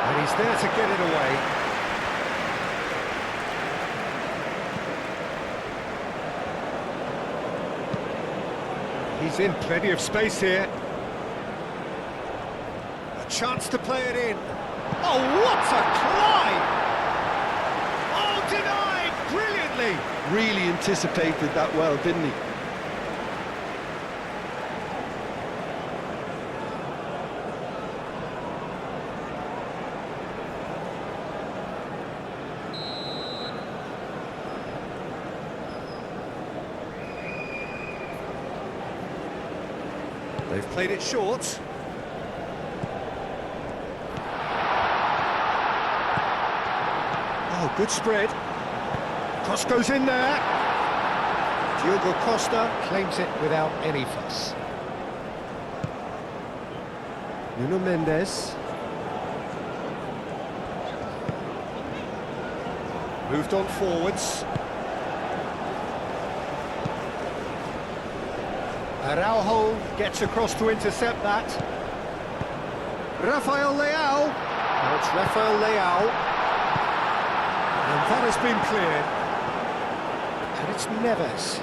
And he's there to get it away. He's in plenty of space here. A chance to play it in. Oh, what a climb! Oh, denied brilliantly. Really anticipated that well, didn't he? They've played it short. Oh, good spread. Cross goes in there. Diogo Costa claims it without any fuss. Nuno Mendes. Moved on forwards. Araujo gets across to intercept that. Rafael Leao. Now it's Rafael Leao. And that has been cleared. And it's Neves.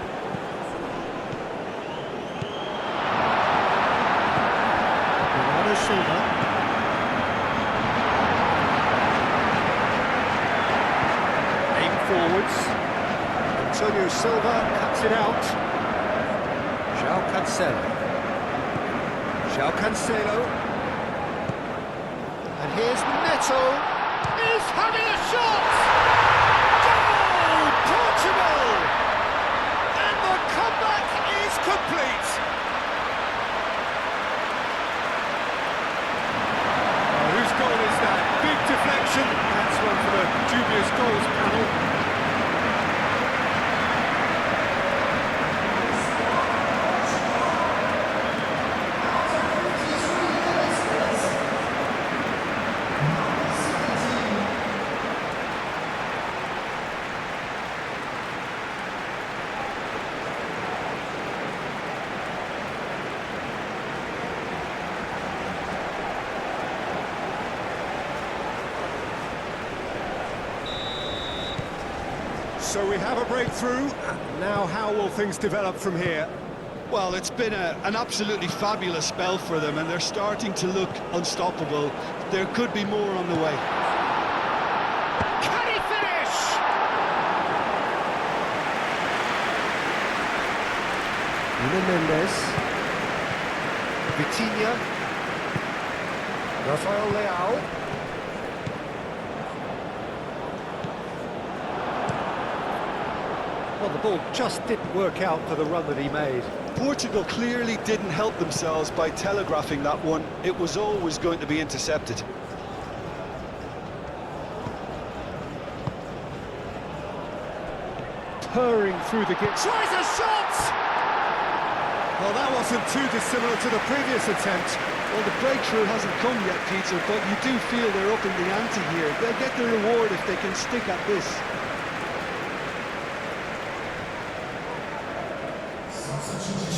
Bernardo Silva. Aim forwards. Antonio Silva cuts it out. João Cancelo. And here's Neto. He's having a shot! Goal! Portugal! And the comeback is complete! Whose goal is that? Big deflection. That's one for the dubious goals panel. So we have a breakthrough. Now how will things develop from here? Well, it's been an absolutely fabulous spell for them, and they're starting to look unstoppable. There could be more on the way. Can he finish? Nuno Mendes. Vitinha. Rafael Leao. Well, the ball just didn't work out for the run that he made. Portugal clearly didn't help themselves by telegraphing that one. It was always going to be intercepted. Purring through the gate. Tries a shot! Well, that wasn't too dissimilar to the previous attempt. Well, the breakthrough hasn't come yet, Peter, but you do feel they're up in the ante here. They'll get the reward if they can stick at this.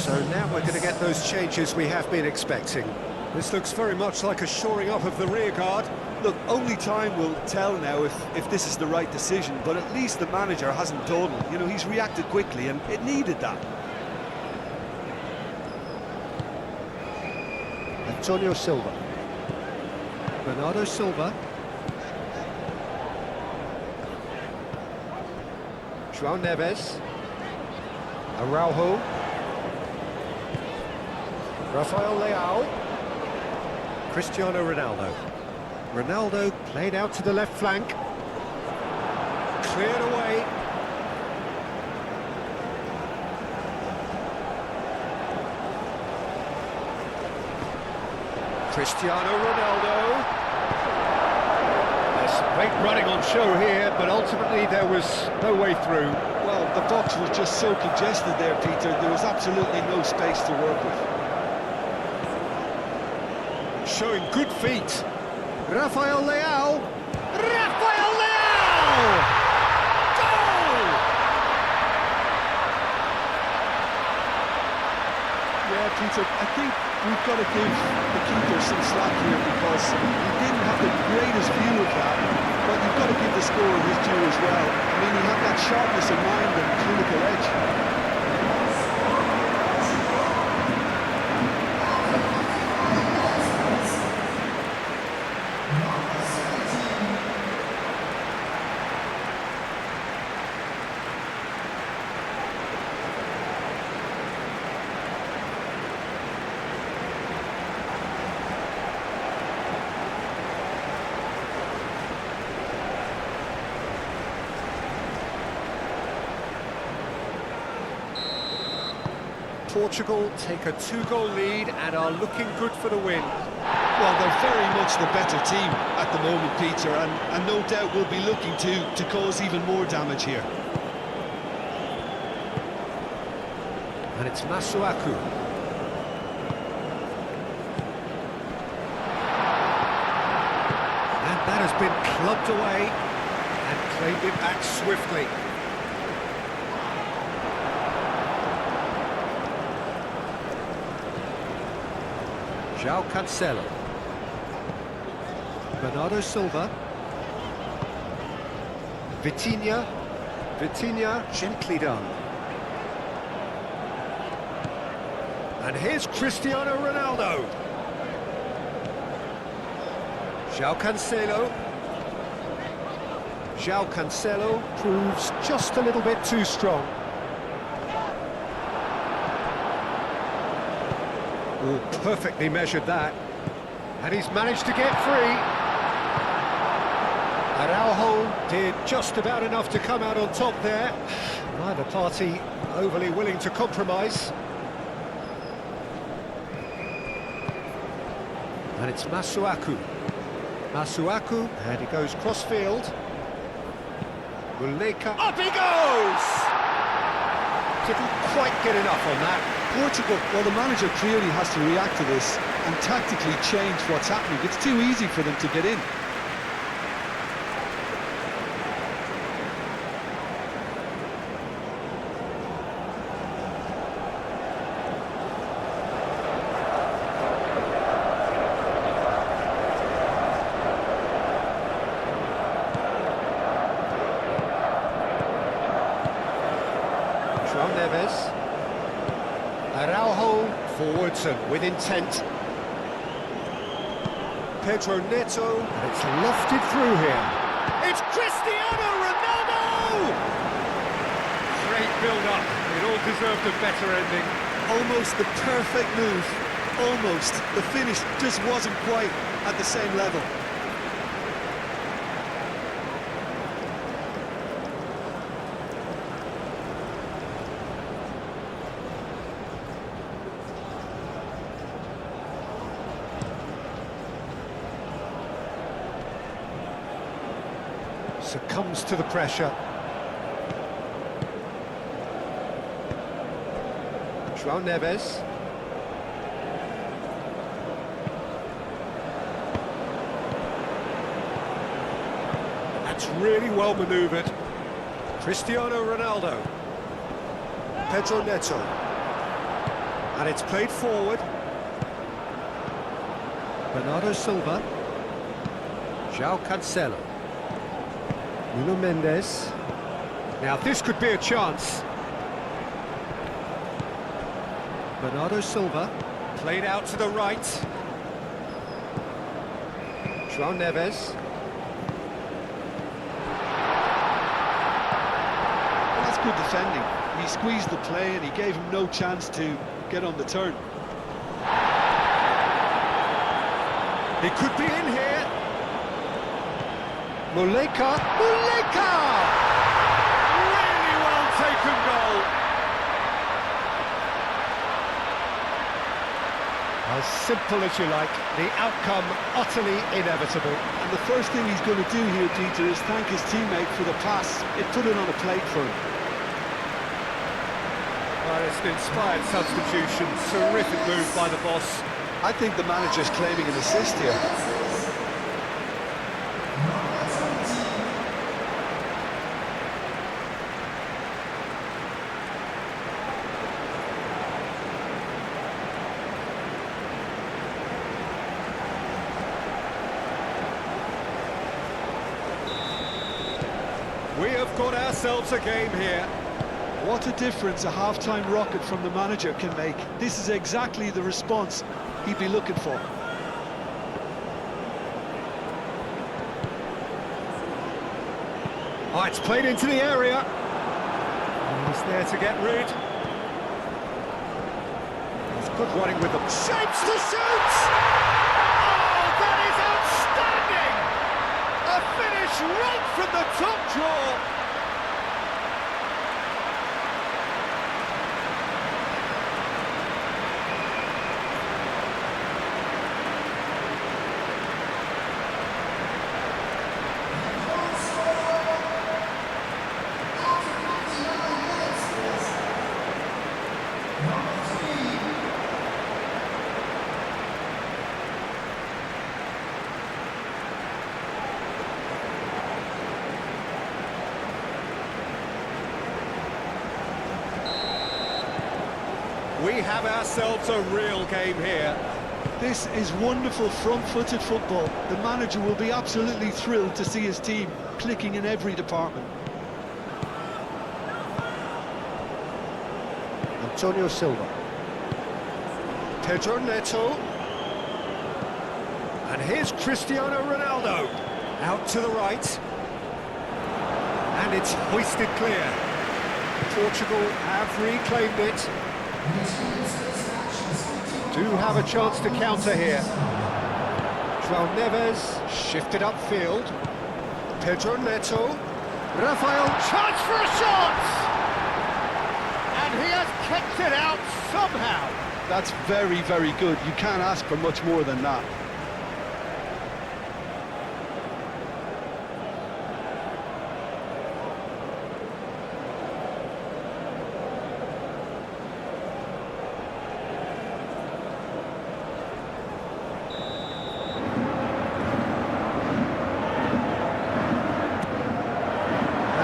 So now we're going to get those changes we have been expecting. This looks very much like a shoring up of the rear guard. Look, only time will tell now if this is the right decision, but at least the manager hasn't dawdled. You know, he's reacted quickly, and it needed that. Antonio Silva. Bernardo Silva. João Neves. Araujo. Rafael Leao. Cristiano Ronaldo. Ronaldo played out to the left flank. Cleared away. Cristiano Ronaldo. They're Great running on show here, but ultimately there was no way through. Well, the box was just so congested there, Peter. There was absolutely no space to work with. Showing good feet. Rafael Leao! Rafael Leao! Goal! Yeah, Peter, I think we've got to give the keeper some slack here because he didn't have the greatest view of that, but you've got to give the scorer his due as well. I mean, he had that sharpness of mind and clinical edge. Portugal take a 2-goal lead and are looking good for the win. Well, they're very much the better team at the moment, Peter, and no doubt will be looking to cause even more damage here. And it's Masuaku. And that has been clubbed away and claimed it back swiftly. João Cancelo. Bernardo Silva. Vitinha. Vitinha, gently done. And here's Cristiano Ronaldo. João Cancelo. João Cancelo proves just a little bit too strong. Oh, perfectly measured that. And he's managed to get free. Araujo did just about enough to come out on top there. Neither party overly willing to compromise. And it's Masuaku. Masuaku, and he goes cross-field. Muleka, up he goes! Didn't quite get enough on that. Portugal, well, the manager clearly has to react to this and tactically change what's happening. It's too easy for them to get in. João Neves. Araujo forwards and with intent. Pedro Neto, and it's lofted through here. It's Cristiano Ronaldo! Great build-up. It all deserved a better ending. Almost the perfect move. Almost. The finish just wasn't quite at the same level. Succumbs to the pressure. João Neves. That's really well manoeuvred. Cristiano Ronaldo. Pedro Neto. And it's played forward. Bernardo Silva. João Cancelo. Nuno Mendes. Now this could be a chance. Bernardo Silva. Played out to the right. João Neves. Well, that's good defending. He squeezed the play and he gave him no chance to get on the turn. He could be in here. Muleka. Muleka! Really well taken goal. As simple as you like, the outcome utterly inevitable. And the first thing he's going to do here, Dieter, is thank his teammate for the pass. It put it on a plate for him. Well, it's an inspired substitution, terrific move by the boss. I think the manager's claiming an assist here. We have got ourselves a game here. What a difference a half-time rocket from the manager can make. This is exactly the response he'd be looking for. Oh, it's played into the area. He's there to get rid. He's good running with them. Shapes to shoot! Oh, that is outstanding! A finish right from the top draw. We have ourselves a real game here. This is wonderful front-footed football. The manager will be absolutely thrilled to see his team clicking in every department. Antonio Silva. Pedro Neto. And here's Cristiano Ronaldo. Out to the right. And it's hoisted clear. Portugal have reclaimed it. Do have a chance to counter here. João Neves shifted upfield. Pedro Neto. Rafael, chance for a shot! And he has kept it out somehow. That's very, very good. You can't ask for much more than that.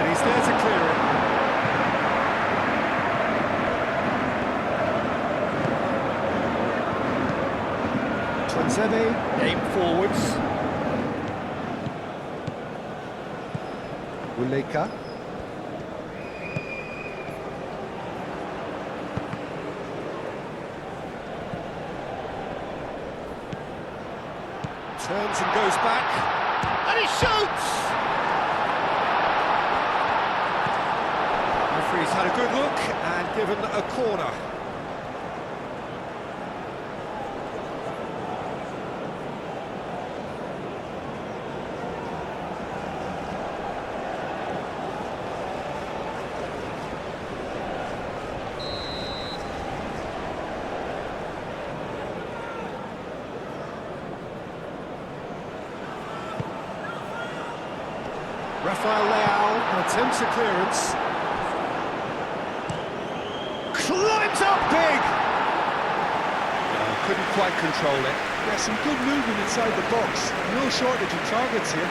He's there to clear it. Tuanzebe, aim forwards. Uleka. Turns and goes back. And he shoots! Referee's had a good look and given a corner. Rafael Leao attempts a clearance. Climbs up big! Couldn't quite control it. Yeah, some good movement inside the box. No shortage of targets here.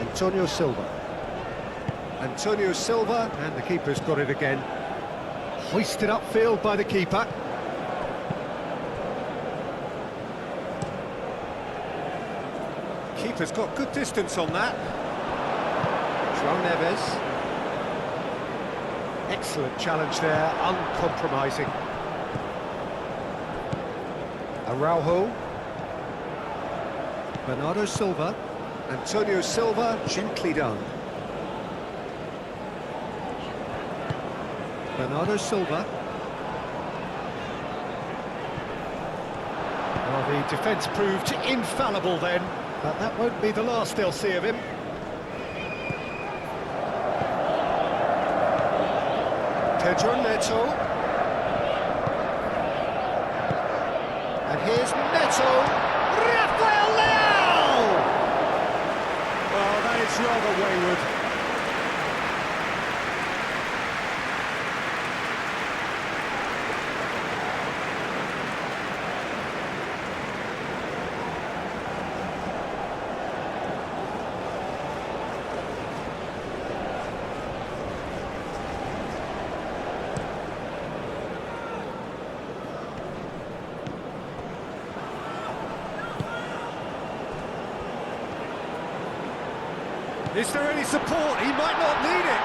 Antonio Silva. Antonio Silva, and the keeper's got it again. Hoisted upfield by the keeper. Keeper's got good distance on that. João Neves. Excellent challenge there, uncompromising. Araujo. Bernardo Silva. Antonio Silva, gently done. Bernardo Silva. Well, the defence proved infallible then, but that won't be the last they'll see of him. Pedro Neto. And here's Neto. Rafael Leao! Well, that is rather wayward. Is there any support? He might not need it.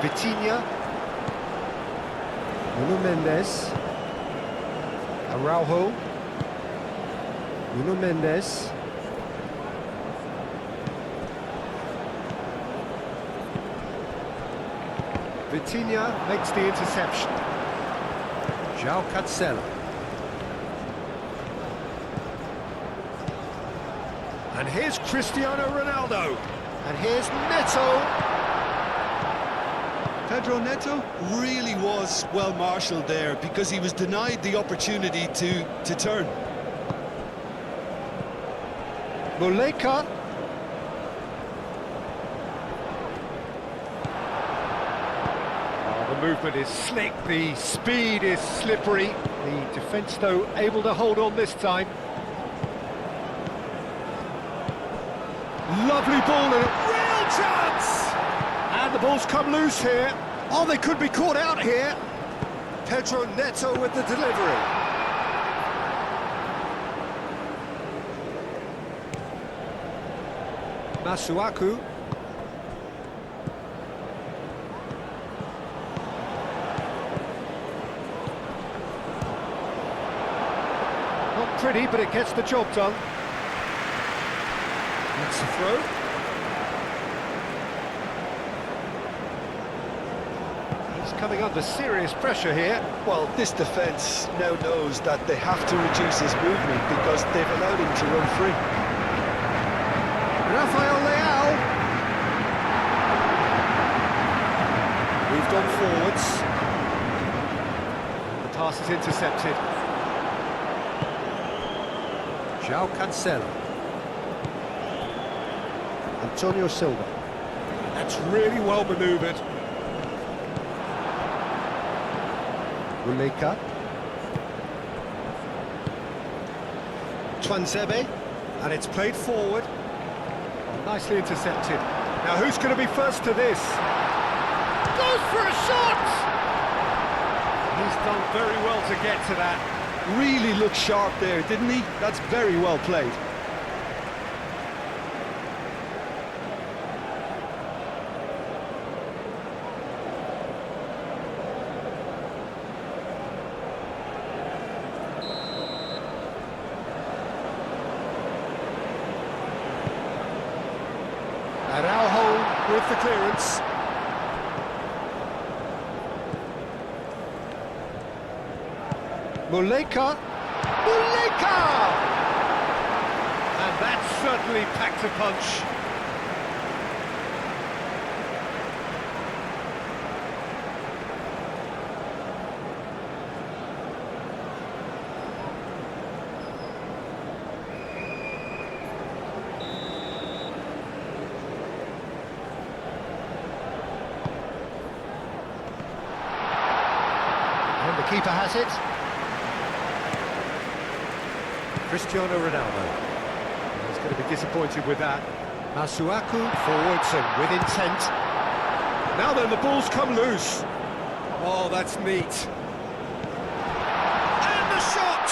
Vitinha. Nuno Mendes. Araujo. Nuno Mendes. Vitinha makes the interception. João Cancelo. And here's Cristiano Ronaldo. And here's Neto. Pedro Neto really was well marshalled there because he was denied the opportunity to turn. Muleka. Oh, the movement is slick, the speed is slippery. The defence, though, able to hold on this time. Lovely ball and a real chance! And the ball's come loose here. Oh, they could be caught out here. Pedro Neto with the delivery. Masuaku. Not pretty, but it gets the job done. That's the throw. He's coming under serious pressure here. Well, this defence now knows that they have to reduce his movement because they've allowed him to run free. Rafael Leao. Moved on forwards. The pass is intercepted. João Cancelo. Antonio Silva. That's really well manoeuvred. Muleka. Twanzebe. And it's played forward. Oh, nicely intercepted. Now who's going to be first to this? Goes for a shot! He's done very well to get to that. Really looked sharp there, didn't he? That's very well played. Araujo with the clearance. Muleka. Muleka! And that certainly packed a punch. And the keeper has it. Cristiano Ronaldo. He's going to be disappointed with that. Masuaku forwards and with intent. Now then, the ball's come loose. Oh, that's neat. And the shot!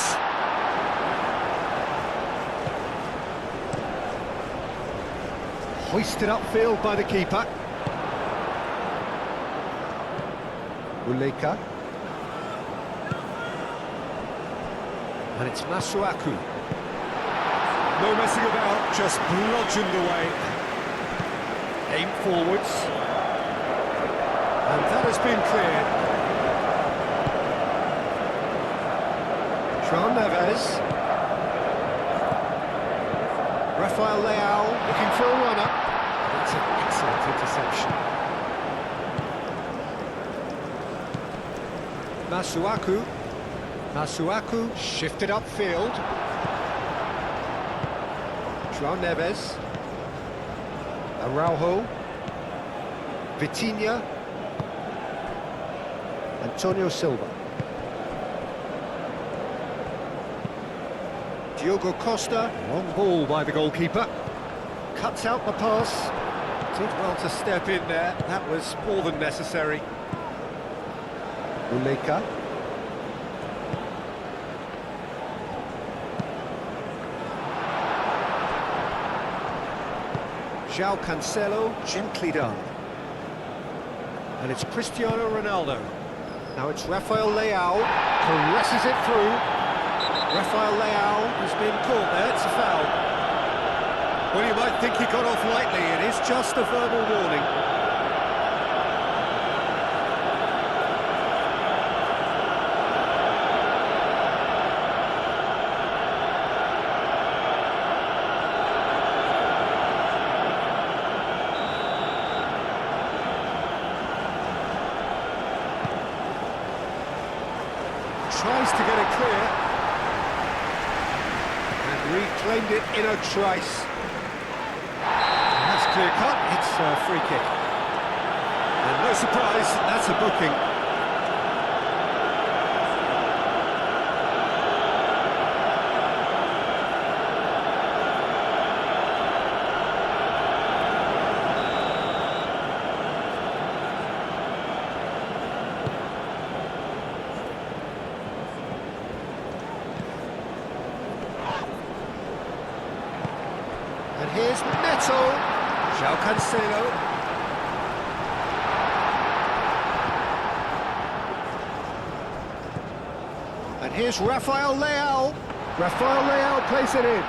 Hoisted upfield by the keeper. Muleka. And it's Masuaku. No messing about, just bludgeoned away. Aim forwards. And that has been cleared. João Neves. Rafael Leao looking for a runner. That's an excellent interception. Masuaku shifted upfield. João Neves. Araujo. Vitinha. Antonio Silva. Diogo Costa, long ball by the goalkeeper. Cuts out the pass. Did well to step in there, that was more than necessary. Uleka. João Cancelo, gently done. And it's Cristiano Ronaldo. Now it's Rafael Leao, caresses it through. Rafael Leao has been caught there, it's a foul. Well, you might think he got off lightly, it is just a verbal warning. Tries to get it clear. Reclaimed it in a trice. That's clear cut, it's a free kick. And no surprise, that's a booking. And here's Neto, João Cancelo. And here's Rafael Leao. Rafael Leao plays it in.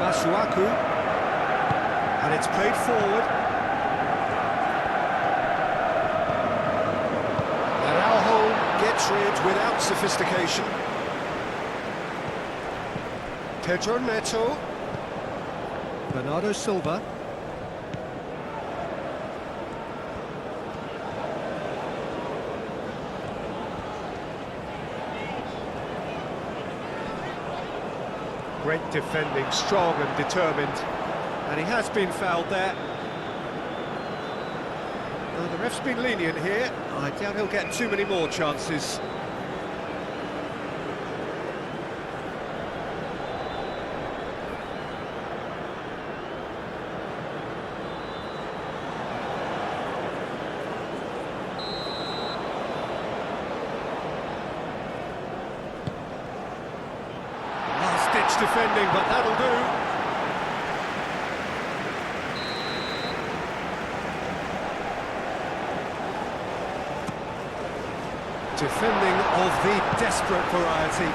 Masuaku. And it's played forward. Gets rid without sophistication. Pedro Neto. Bernardo Silva. Great defending, strong and determined. And he has been fouled there. Well, the ref's been lenient here. I doubt he'll get too many more chances. Last-ditch defending, but that'll do. Defending of the desperate variety.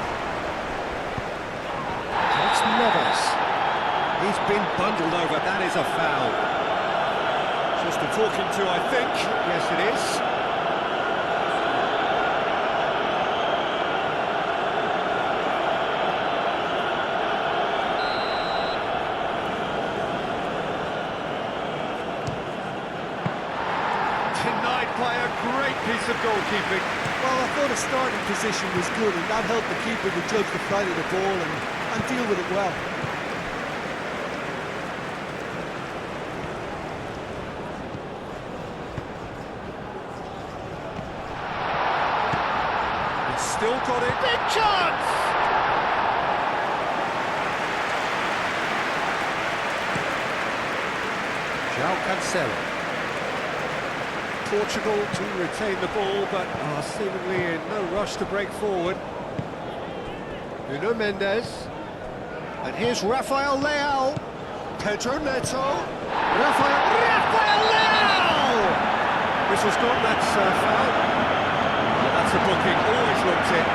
It's Neves. He's been bundled over, that is a foul. Just a talking to, I think. Yes, it is. Denied by a great piece of goalkeeping. Well, I thought his starting position was good, and that helped the keeper to judge the flight of the ball and deal with it well. He's still got it. Big chance! João Cancelo. Portugal to retain the ball, but are seemingly in no rush to break forward. Nuno Mendes. And here's Rafael Leao. Pedro Neto. Rafael Leao! Whistle's gone, that's a foul. Oh, that's a booking, always looked it.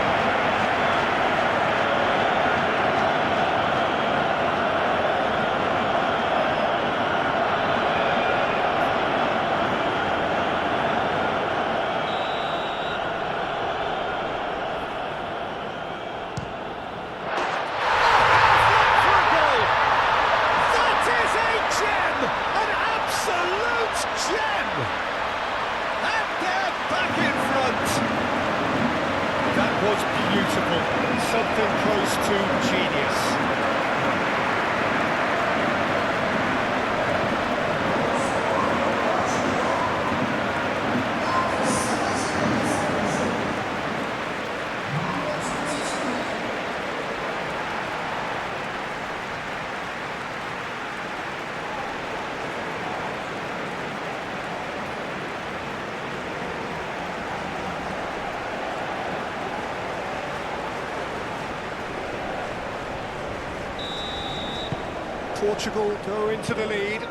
Portugal go into the lead.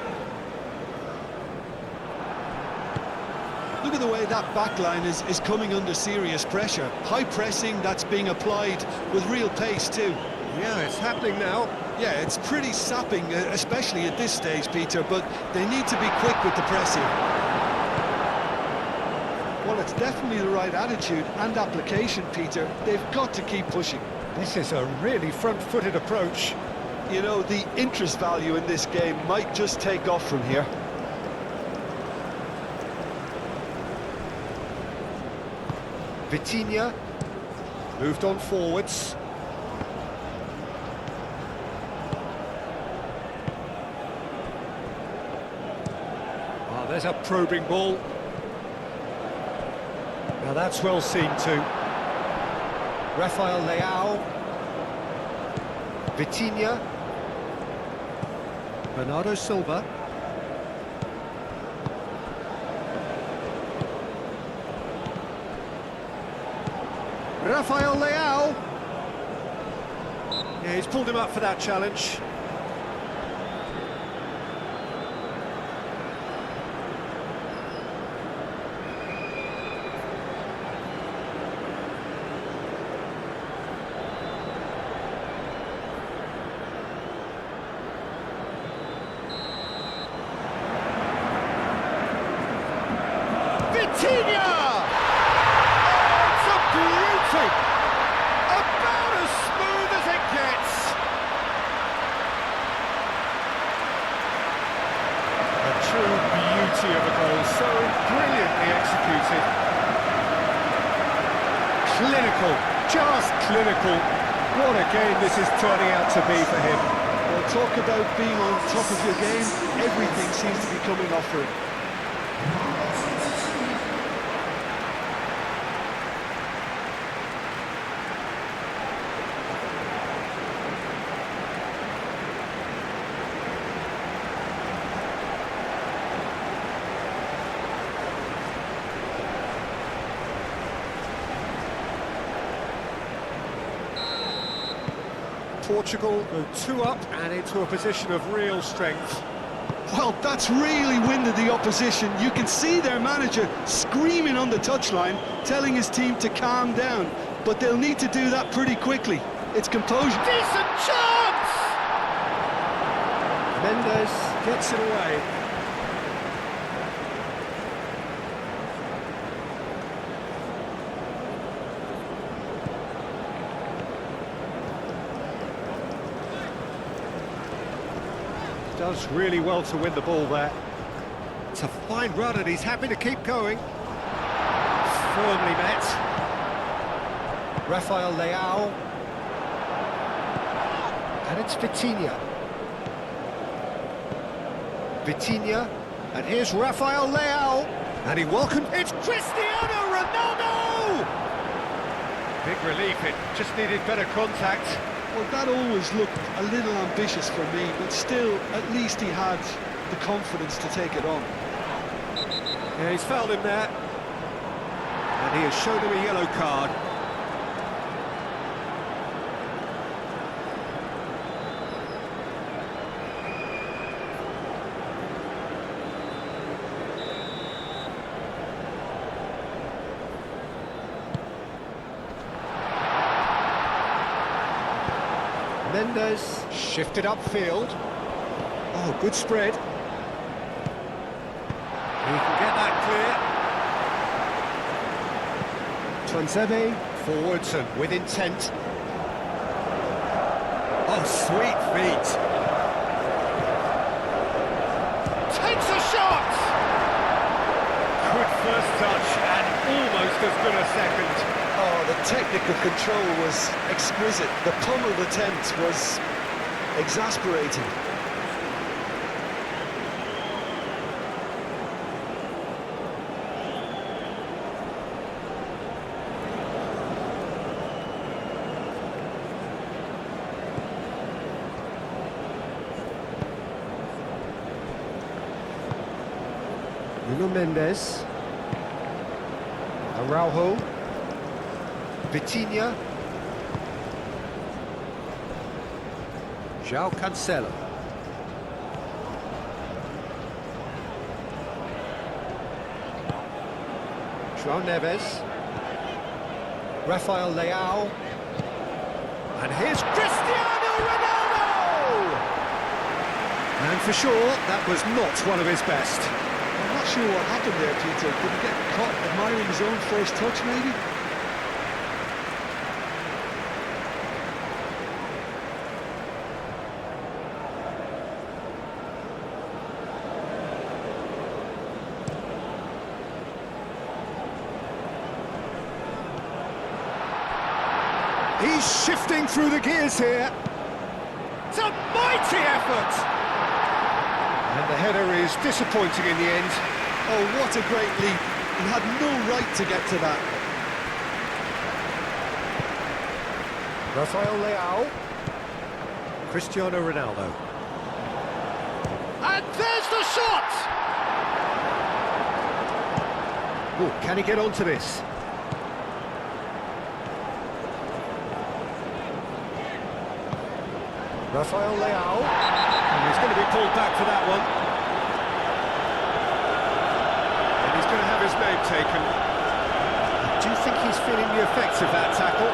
Look at the way that back line is coming under serious pressure. High pressing that's being applied with real pace too. Yeah, it's happening now. Yeah, it's pretty sapping, especially at this stage, Peter, but they need to be quick with the pressing. Well, it's definitely the right attitude and application, Peter. They've got to keep pushing. This is a really front-footed approach. You know, the interest value in this game might just take off from here. Vitinha moved on forwards. Oh, there's a probing ball. Now that's well seen too. Rafael Leao. Vitinha. Bernardo Silva. Rafael Leao. Yeah, he's pulled him up for that challenge. Vitinha! About as smooth as it gets. A true beauty of a goal, so brilliantly executed. Clinical, just clinical. What a game this is turning out to be for him. Well, talk about being on top of your game. Everything seems to be coming off for him. Portugal go 2 up and into a position of real strength. Well, that's really winded the opposition. You can see their manager screaming on the touchline, telling his team to calm down. But they'll need to do that pretty quickly. It's composure. Decent chance! Mendes gets it away. Does really well to win the ball there. It's a fine run and he's happy to keep going. Firmly met. Rafael Leao. And it's Vitinha. Vitinha. And here's Rafael Leao. And he welcomed... It's Cristiano Ronaldo! Big relief, it just needed better contact. Well, that always looked a little ambitious for me, but still, at least he had the confidence to take it on. Yeah, he's fouled him there. And he has shown him a yellow card. Mendes shifted upfield. Oh, good spread. He can get that clear. Tuanzebe forwards and with intent. Oh, sweet feet. Takes a shot! Good first touch and almost as good a second. Oh, the technical control was exquisite. The pummeled attempt was exasperating. Nuno Mendes. Araujo. Vitinha. João Cancelo. João Neves. Rafael Leao. And here's Cristiano Ronaldo! And for sure, that was not one of his best. I'm not sure what happened there, Peter. Did he get caught admiring his own first touch, maybe? He's shifting through the gears here. It's a mighty effort! And the header is disappointing in the end. Oh, what a great leap. He had no right to get to that. Rafael Leao. Cristiano Ronaldo. And there's the shot! Oh, can he get onto this? Rafael Leao, and he's going to be pulled back for that one. And he's going to have his name taken. Do you think he's feeling the effects of that tackle?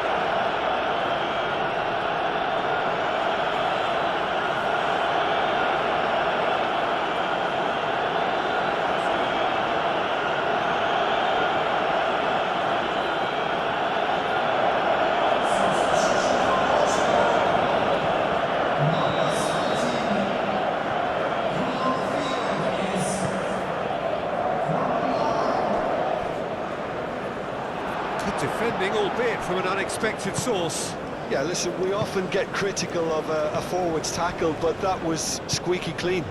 Defending, albeit from an unexpected source. Yeah, listen, we often get critical of a forward's tackle, but that was squeaky clean.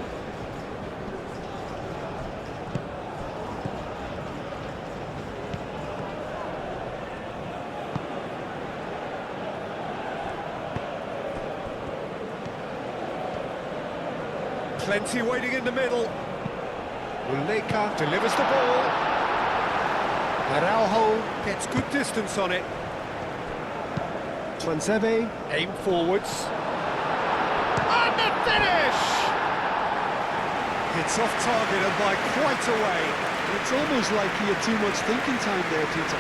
Plenty waiting in the middle. Uleka delivers the ball. Araujo gets good distance on it. Tuanzebe, aim forwards. And the finish! It's off target and by quite a way. It's almost like he had too much thinking time there, Peter.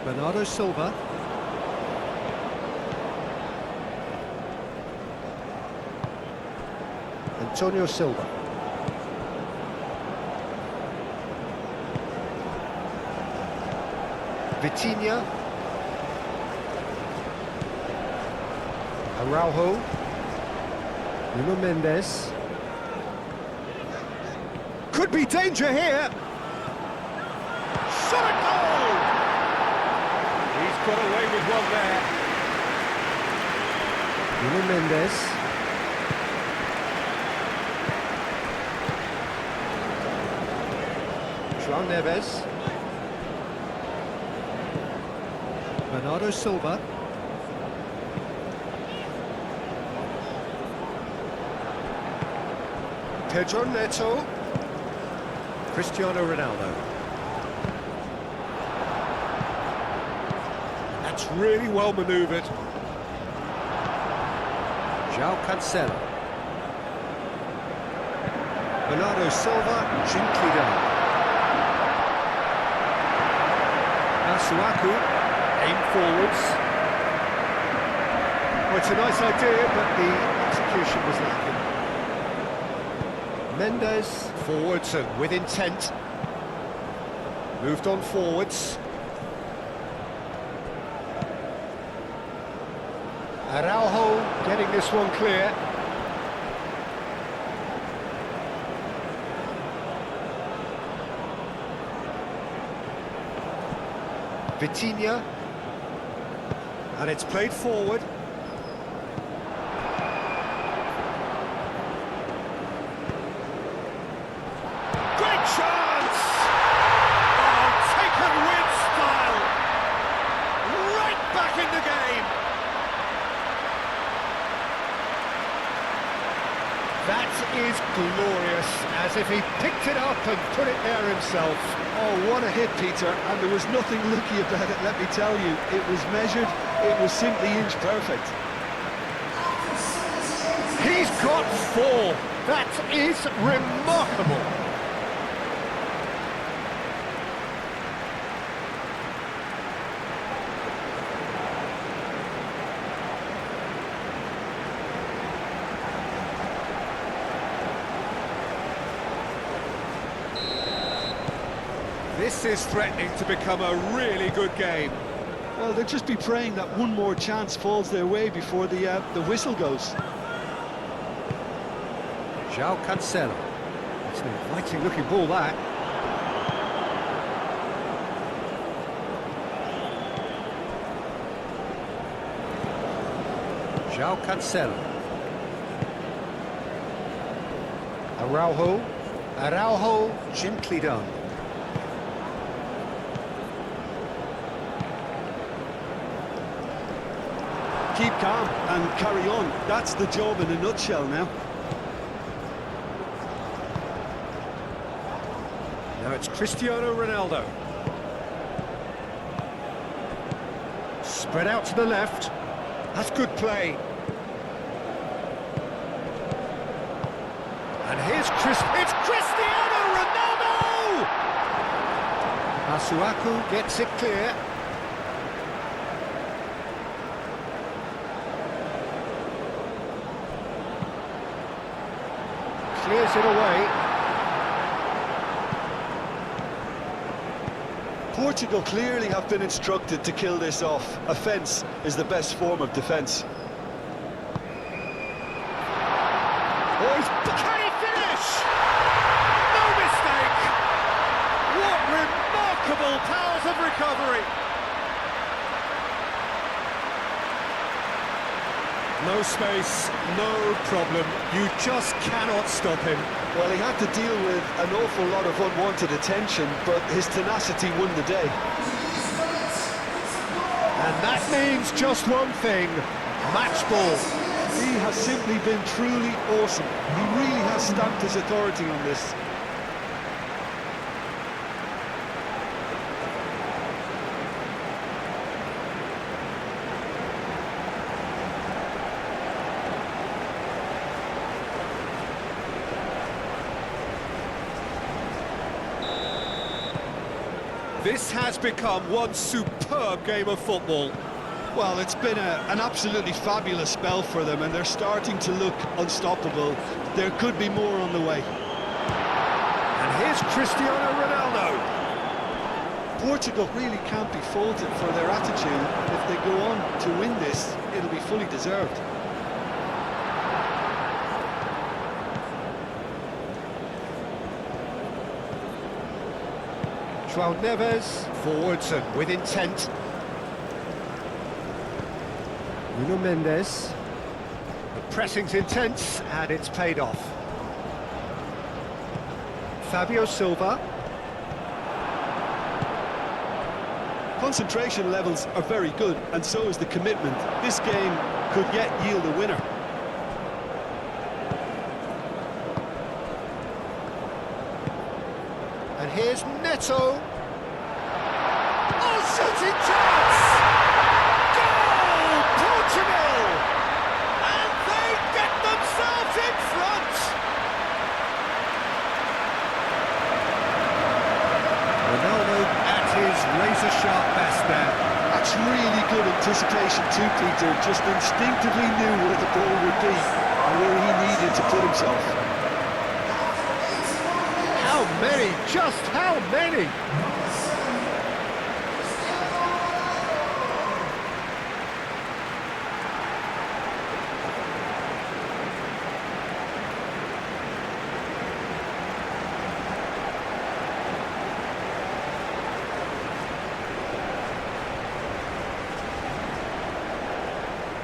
Bernardo Silva. Antonio Silva. Vitinha. Araujo. Nuno Mendes. Could be danger here. Shot at goal! He's got away with one there. Nuno Mendes. João Neves. Bernardo Silva. Pedro Neto. Cristiano Ronaldo. That's really well manoeuvred. João Cancelo. Bernardo Silva, gently down. Masuaku, aim forwards. Well, it's a nice idea, but the execution was lacking. Mendes, forwards and with intent. Moved on forwards. Araujo getting this one clear. Vitinha. And it's played forward. Great chance! Oh, taken with style! Right back in the game! That is glorious, as if he picked it up and put it there himself. Oh, what a hit, Peter, and there was nothing lucky about it, let me tell you. It was measured, it was simply inch perfect. He's got 4. That is remarkable. This is threatening to become a really good game. Well, they'll just be praying that one more chance falls their way before the whistle goes. João Cancelo. It's an inviting looking ball, that. João Cancelo. Araujo, gently done. Keep calm and carry on. That's the job in a nutshell now. Now it's Cristiano Ronaldo. Spread out to the left. That's good play. And here's it's Cristiano Ronaldo! Masuaku gets it clear. Clears it away. Portugal clearly have been instructed to kill this off. Offence is the best form of defence. Can he finish? No mistake! What remarkable powers of recovery! No space, no problem. You just cannot stop him. Well, he had to deal with an awful lot of unwanted attention, but his tenacity won the day. And that means just one thing, match ball. He has simply been truly awesome. He really has stamped his authority on this. This has become one superb game of football. Well, it's been an absolutely fabulous spell for them, and they're starting to look unstoppable. There could be more on the way. And here's Cristiano Ronaldo. Portugal really can't be faulted for their attitude. If they go on to win this, it'll be fully deserved. João Neves, forwards and with intent. Nuno Mendes. The pressing's intense and it's paid off. Fabio Silva. Concentration levels are very good, and so is the commitment. This game could yet yield a winner. And here's Neto. Oh, shooting chance! Goal, Portugal! And they get themselves in front! Ronaldo at his razor-sharp best there. That's really good anticipation too, Peter. Just instinctively knew where the ball would be and where he needed to put himself. How many? Just how many?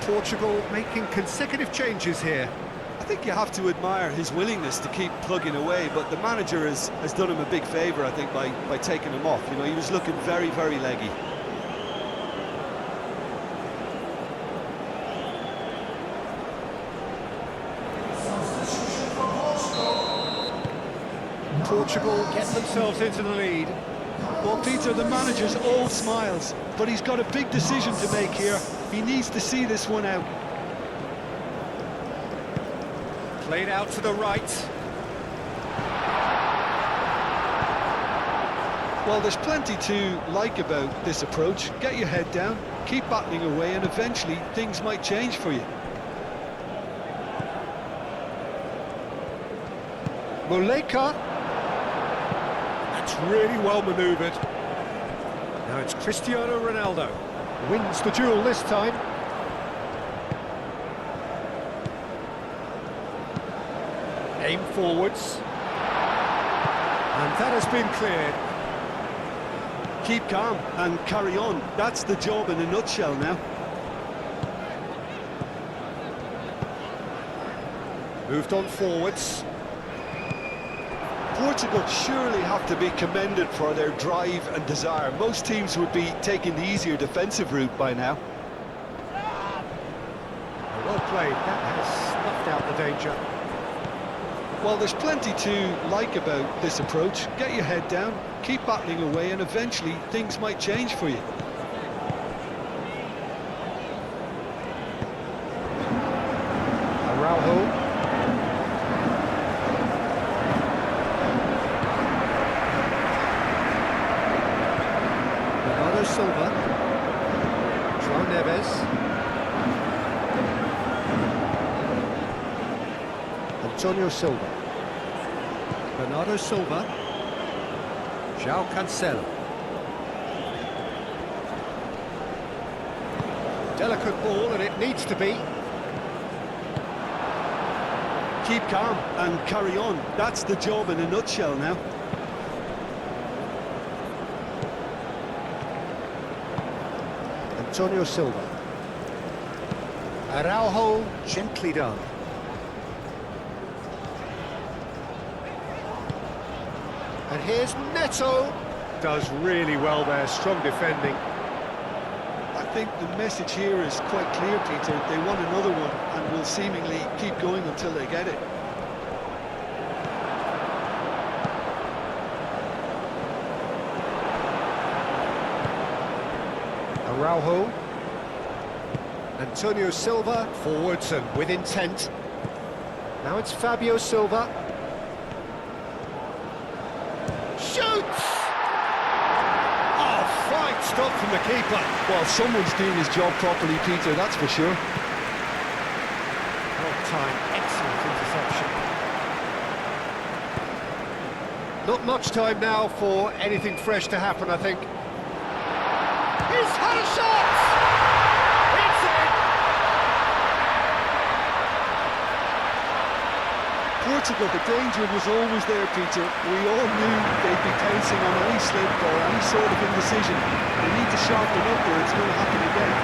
Portugal making consecutive changes here. I think you have to admire his willingness to keep plugging away, but the manager has done him a big favour, I think, by taking him off. You know, he was looking very, very leggy. Portugal get themselves into the lead. Well, Peter, the manager's all smiles, but he's got a big decision to make here. He needs to see this one out. Played out to the right. Well, there's plenty to like about this approach. Get your head down, keep battling away, and eventually things might change for you. Muleka. That's really well manoeuvred. Now it's Cristiano Ronaldo. Wins the duel this time. Aim forwards. And that has been cleared. Keep calm and carry on. That's the job in a nutshell now. Moved on forwards. Portugal surely have to be commended for their drive and desire. Most teams would be taking the easier defensive route by now. Well played. That has snuffed out the danger. Well, there's plenty to like about this approach. Get your head down, keep battling away, and eventually things might change for you. Araujo. Bernardo Silva. João Neves. Antonio Silva. Bernardo Silva. João Cancelo. Delicate ball, and it needs to be. Keep calm and carry on. That's the job in a nutshell now. Antonio Silva. Araujo, gently done. And here's Neto. Does really well there, strong defending. I think the message here is quite clear, Peter. They want another one and will seemingly keep going until they get it. Araujo. Antonio Silva, forwards and with intent. Now it's Fabio Silva. Shoots! Oh, fine stop from the keeper. Well, someone's doing his job properly, Peter, that's for sure. Well timed, excellent interception. Not much time now for anything fresh to happen, I think. He's had a shot! It's in! Portugal, the danger was always there, Peter. We all knew they'd be pouncing on any slip or any sort of indecision. They need to sharpen up or it's going to happen again.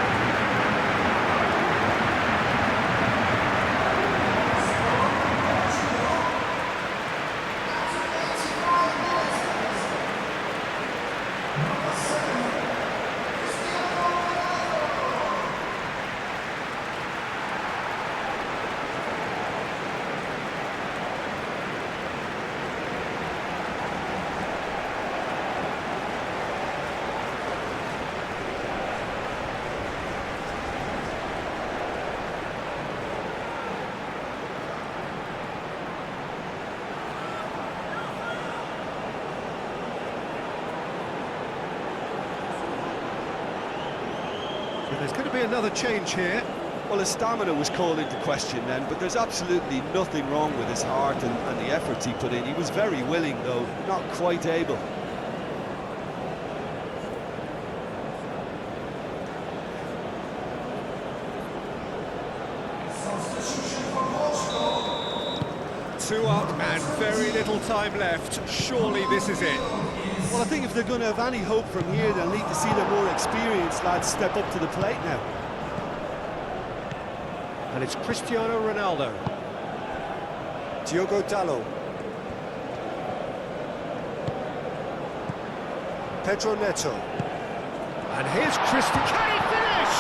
There's going to be another change here. Well, his stamina was called into question then, but there's absolutely nothing wrong with his heart and the efforts he put in. He was very willing, though, not quite able. Two up and very little time left. Surely this is it. Well, I think if they're going to have any hope from here, they'll need to see their more experienced lads step up to the plate now. And it's Cristiano Ronaldo. Diogo Dalot. Pedro Neto. And here's Cristiano. Can he finish?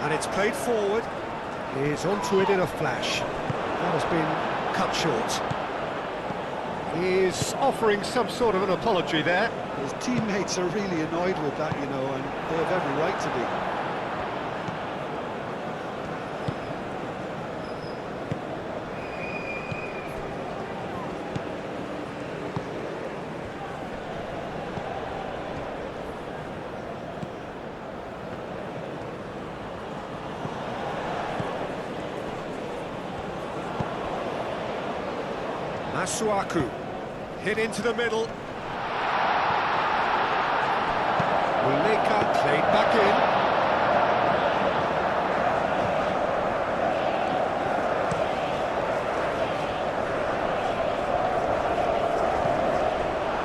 And it's played forward. He's onto it in a flash. That has been cut short. He's offering some sort of an apology there. His teammates are really annoyed with that, you know, and they have every right to be. Masuaku, hit into the middle. Muleka played back in.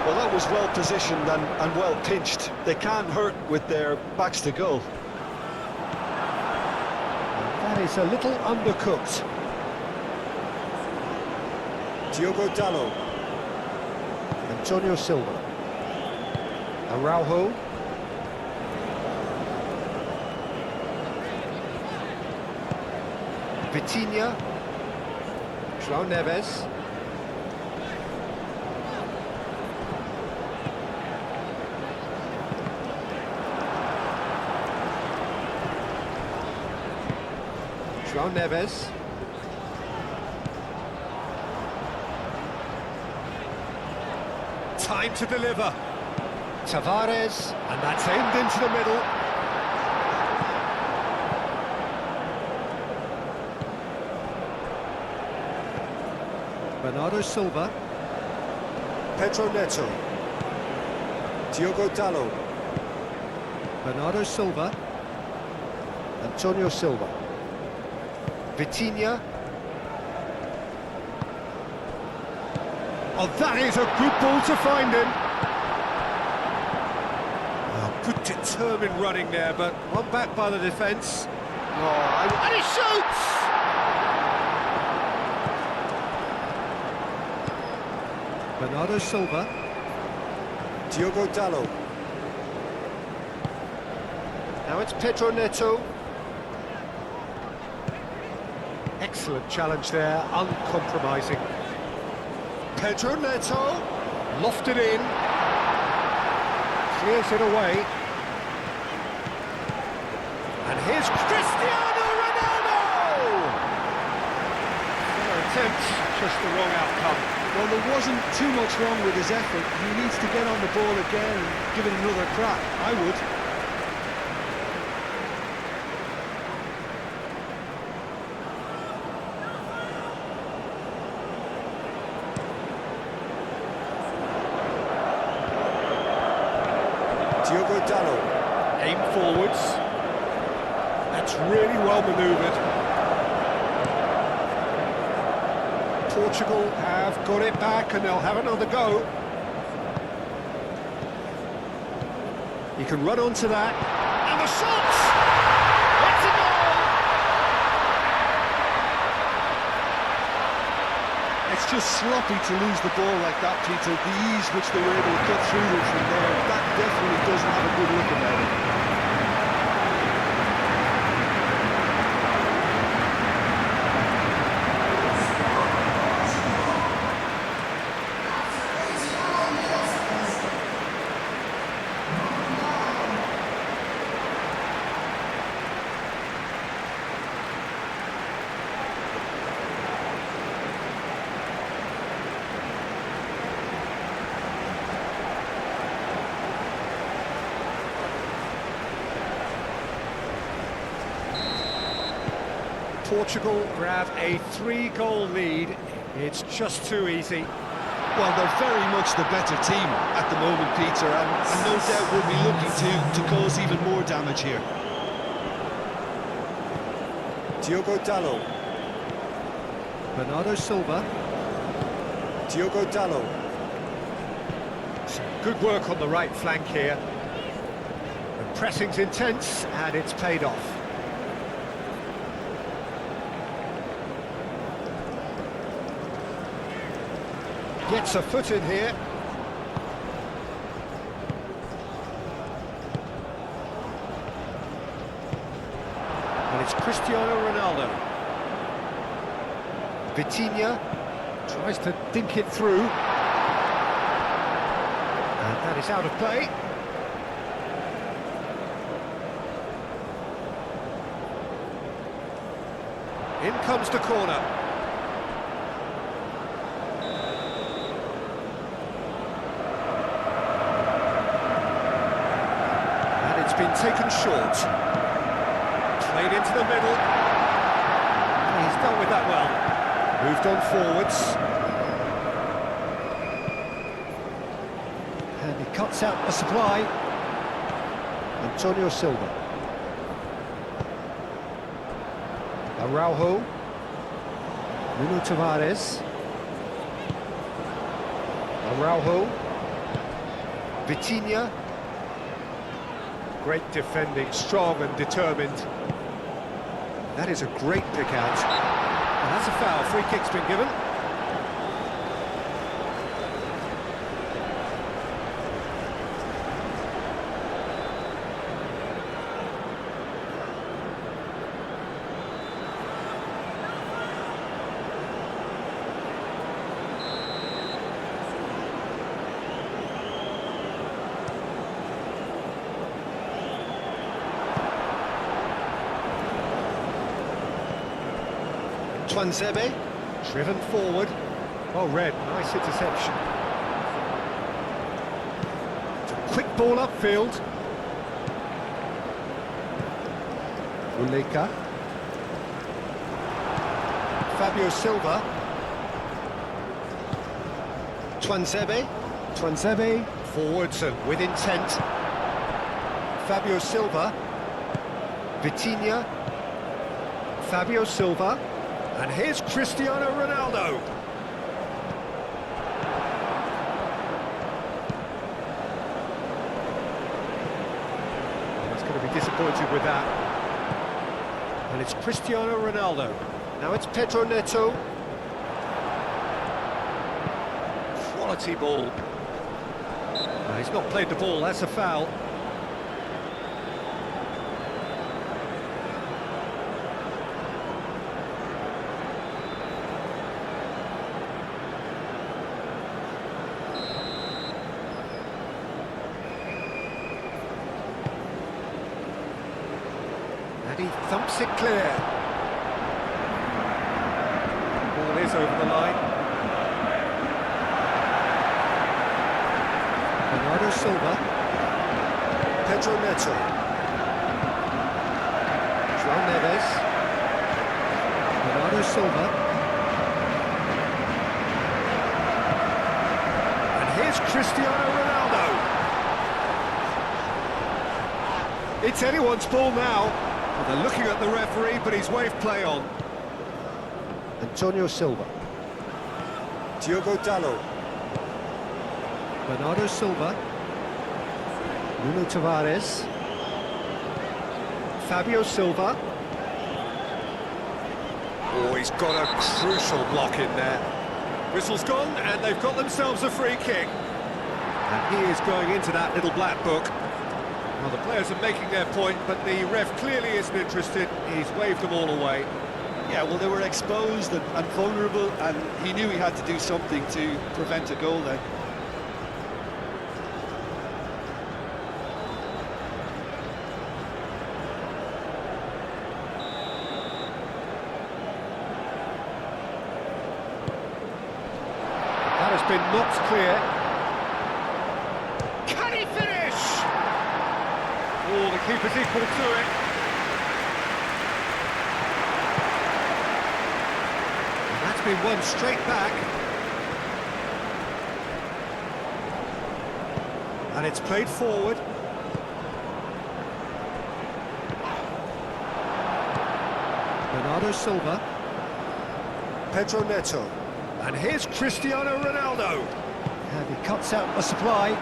Well, that was well positioned and well pinched. They can't hurt with their backs to goal. That is a little undercooked. Diogo Dalot. Antonio Silva. Araujo. Vitinha. João Neves. João Neves. Time to deliver. Tavares, and that's aimed into the middle. Bernardo Silva. Pedro Neto. Diogo Dalot. Bernardo Silva. Antonio Silva. Vitinha. Oh, that is a good ball to find him. Oh, good determined running there, but one back by the defence. And he shoots! Bernardo Silva. Diogo Dalot. Now it's Pedro Neto. Excellent challenge there, uncompromising. Pedro Neto, lofted in, clears it away, and here's Cristiano Ronaldo! Fair attempt, just the wrong outcome. Well, there wasn't too much wrong with his effort. He needs to get on the ball again and give it another crack. I would. Diogo Dalot, aim forwards. That's really well manoeuvred. Portugal have got it back and they'll have another go. He can run onto that. And the shot! It's a goal! It's just sloppy to lose the ball like that, Peter. The ease which they were able to cut through them from there, that definitely doesn't have a good look about it. Portugal grab a 3-goal lead. It's just too easy. Well, they're very much the better team at the moment, Peter, and no doubt will be looking to cause even more damage here. Diogo Dalot. Bernardo Silva. Diogo Dalot. Some good work on the right flank here. The pressing's intense, and it's paid off. Gets a foot in here. And it's Cristiano Ronaldo. Vitinha. Tries to dink it through. And that is out of play. In comes the corner. And it's been taken short. Played into the middle. He's dealt with that well. Moved on forwards. And he cuts out the supply. Antonio Silva. Araujo. Nuno Tavares. Araujo. Vitinha. Great defending, strong and determined. That is a great pick out. And that's a foul. Free kick's been given. Tuanzebe, driven forward. Well read, nice interception. It's a quick ball upfield. Uleka. Fabio Silva. Tuanzebe. Tuanzebe, forwards and with intent. Fabio Silva. Vitinha. Fabio Silva. And here's Cristiano Ronaldo. He's going to be disappointed with that. And it's Cristiano Ronaldo. Now it's Pedro Neto. Quality ball. No, he's not played the ball, that's a foul. And he thumps it clear. Ball is over the line. Bernardo Silva. Pedro Neto. João Neves. Bernardo Silva. And here's Cristiano Ronaldo. It's anyone's ball now. Well, they're looking at the referee, but he's waved play on. Antonio Silva. Diogo Dalot. Bernardo Silva. Nuno Tavares. Fabio Silva. Oh, he's got a crucial block in there. Whistle's gone, and they've got themselves a free kick. And he is going into that little black book. Well, the players are making their point, but the ref clearly isn't interested. He's waved them all away. Yeah, well, they were exposed and vulnerable, and he knew he had to do something to prevent a goal then. That has been knocked clear. Can he finish? Oh, the keeper's equal to it. And that's been won straight back. And it's played forward. Bernardo Silva. Pedro Neto. And here's Cristiano Ronaldo. And he cuts out the supply.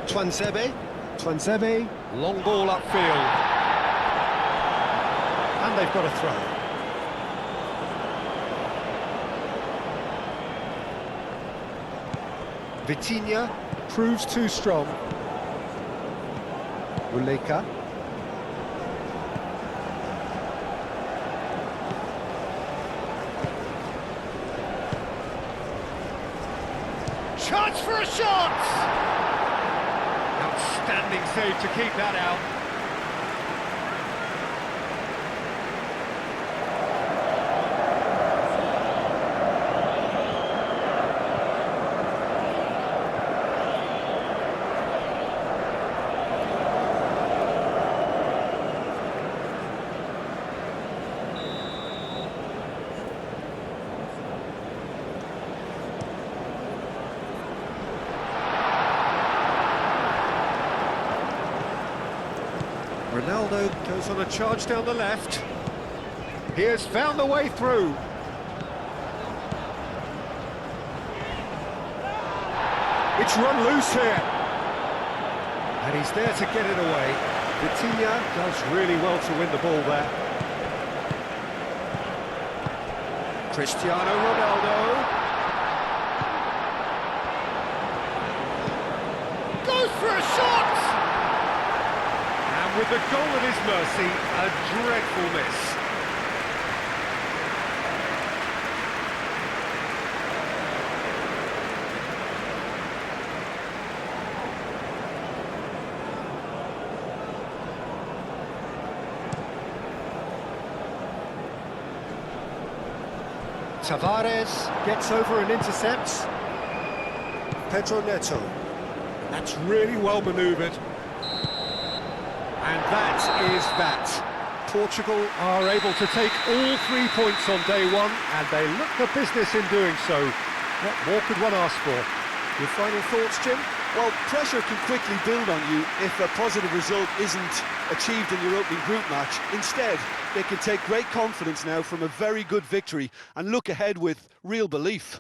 Tuanzebe. Tuanzebe. Long ball upfield. And they've got a throw. Vitinha proves too strong. Uleka. for a shot! Outstanding save to keep that out. Ronaldo goes on a charge down the left. He has found the way through. It's run loose here. And he's there to get it away. Vitinha does really well to win the ball there. Cristiano Ronaldo. Goes for a shot! With the goal at his mercy, a dreadful miss. Tavares gets over and intercepts. Pedro Neto. That's really well manoeuvred. And that is that. Portugal are able to take all 3 points on day one, and they look the business in doing so. What more could one ask for? Your final thoughts, Jim? Well, pressure can quickly build on you if a positive result isn't achieved in your opening group match. Instead, they can take great confidence now from a very good victory and look ahead with real belief.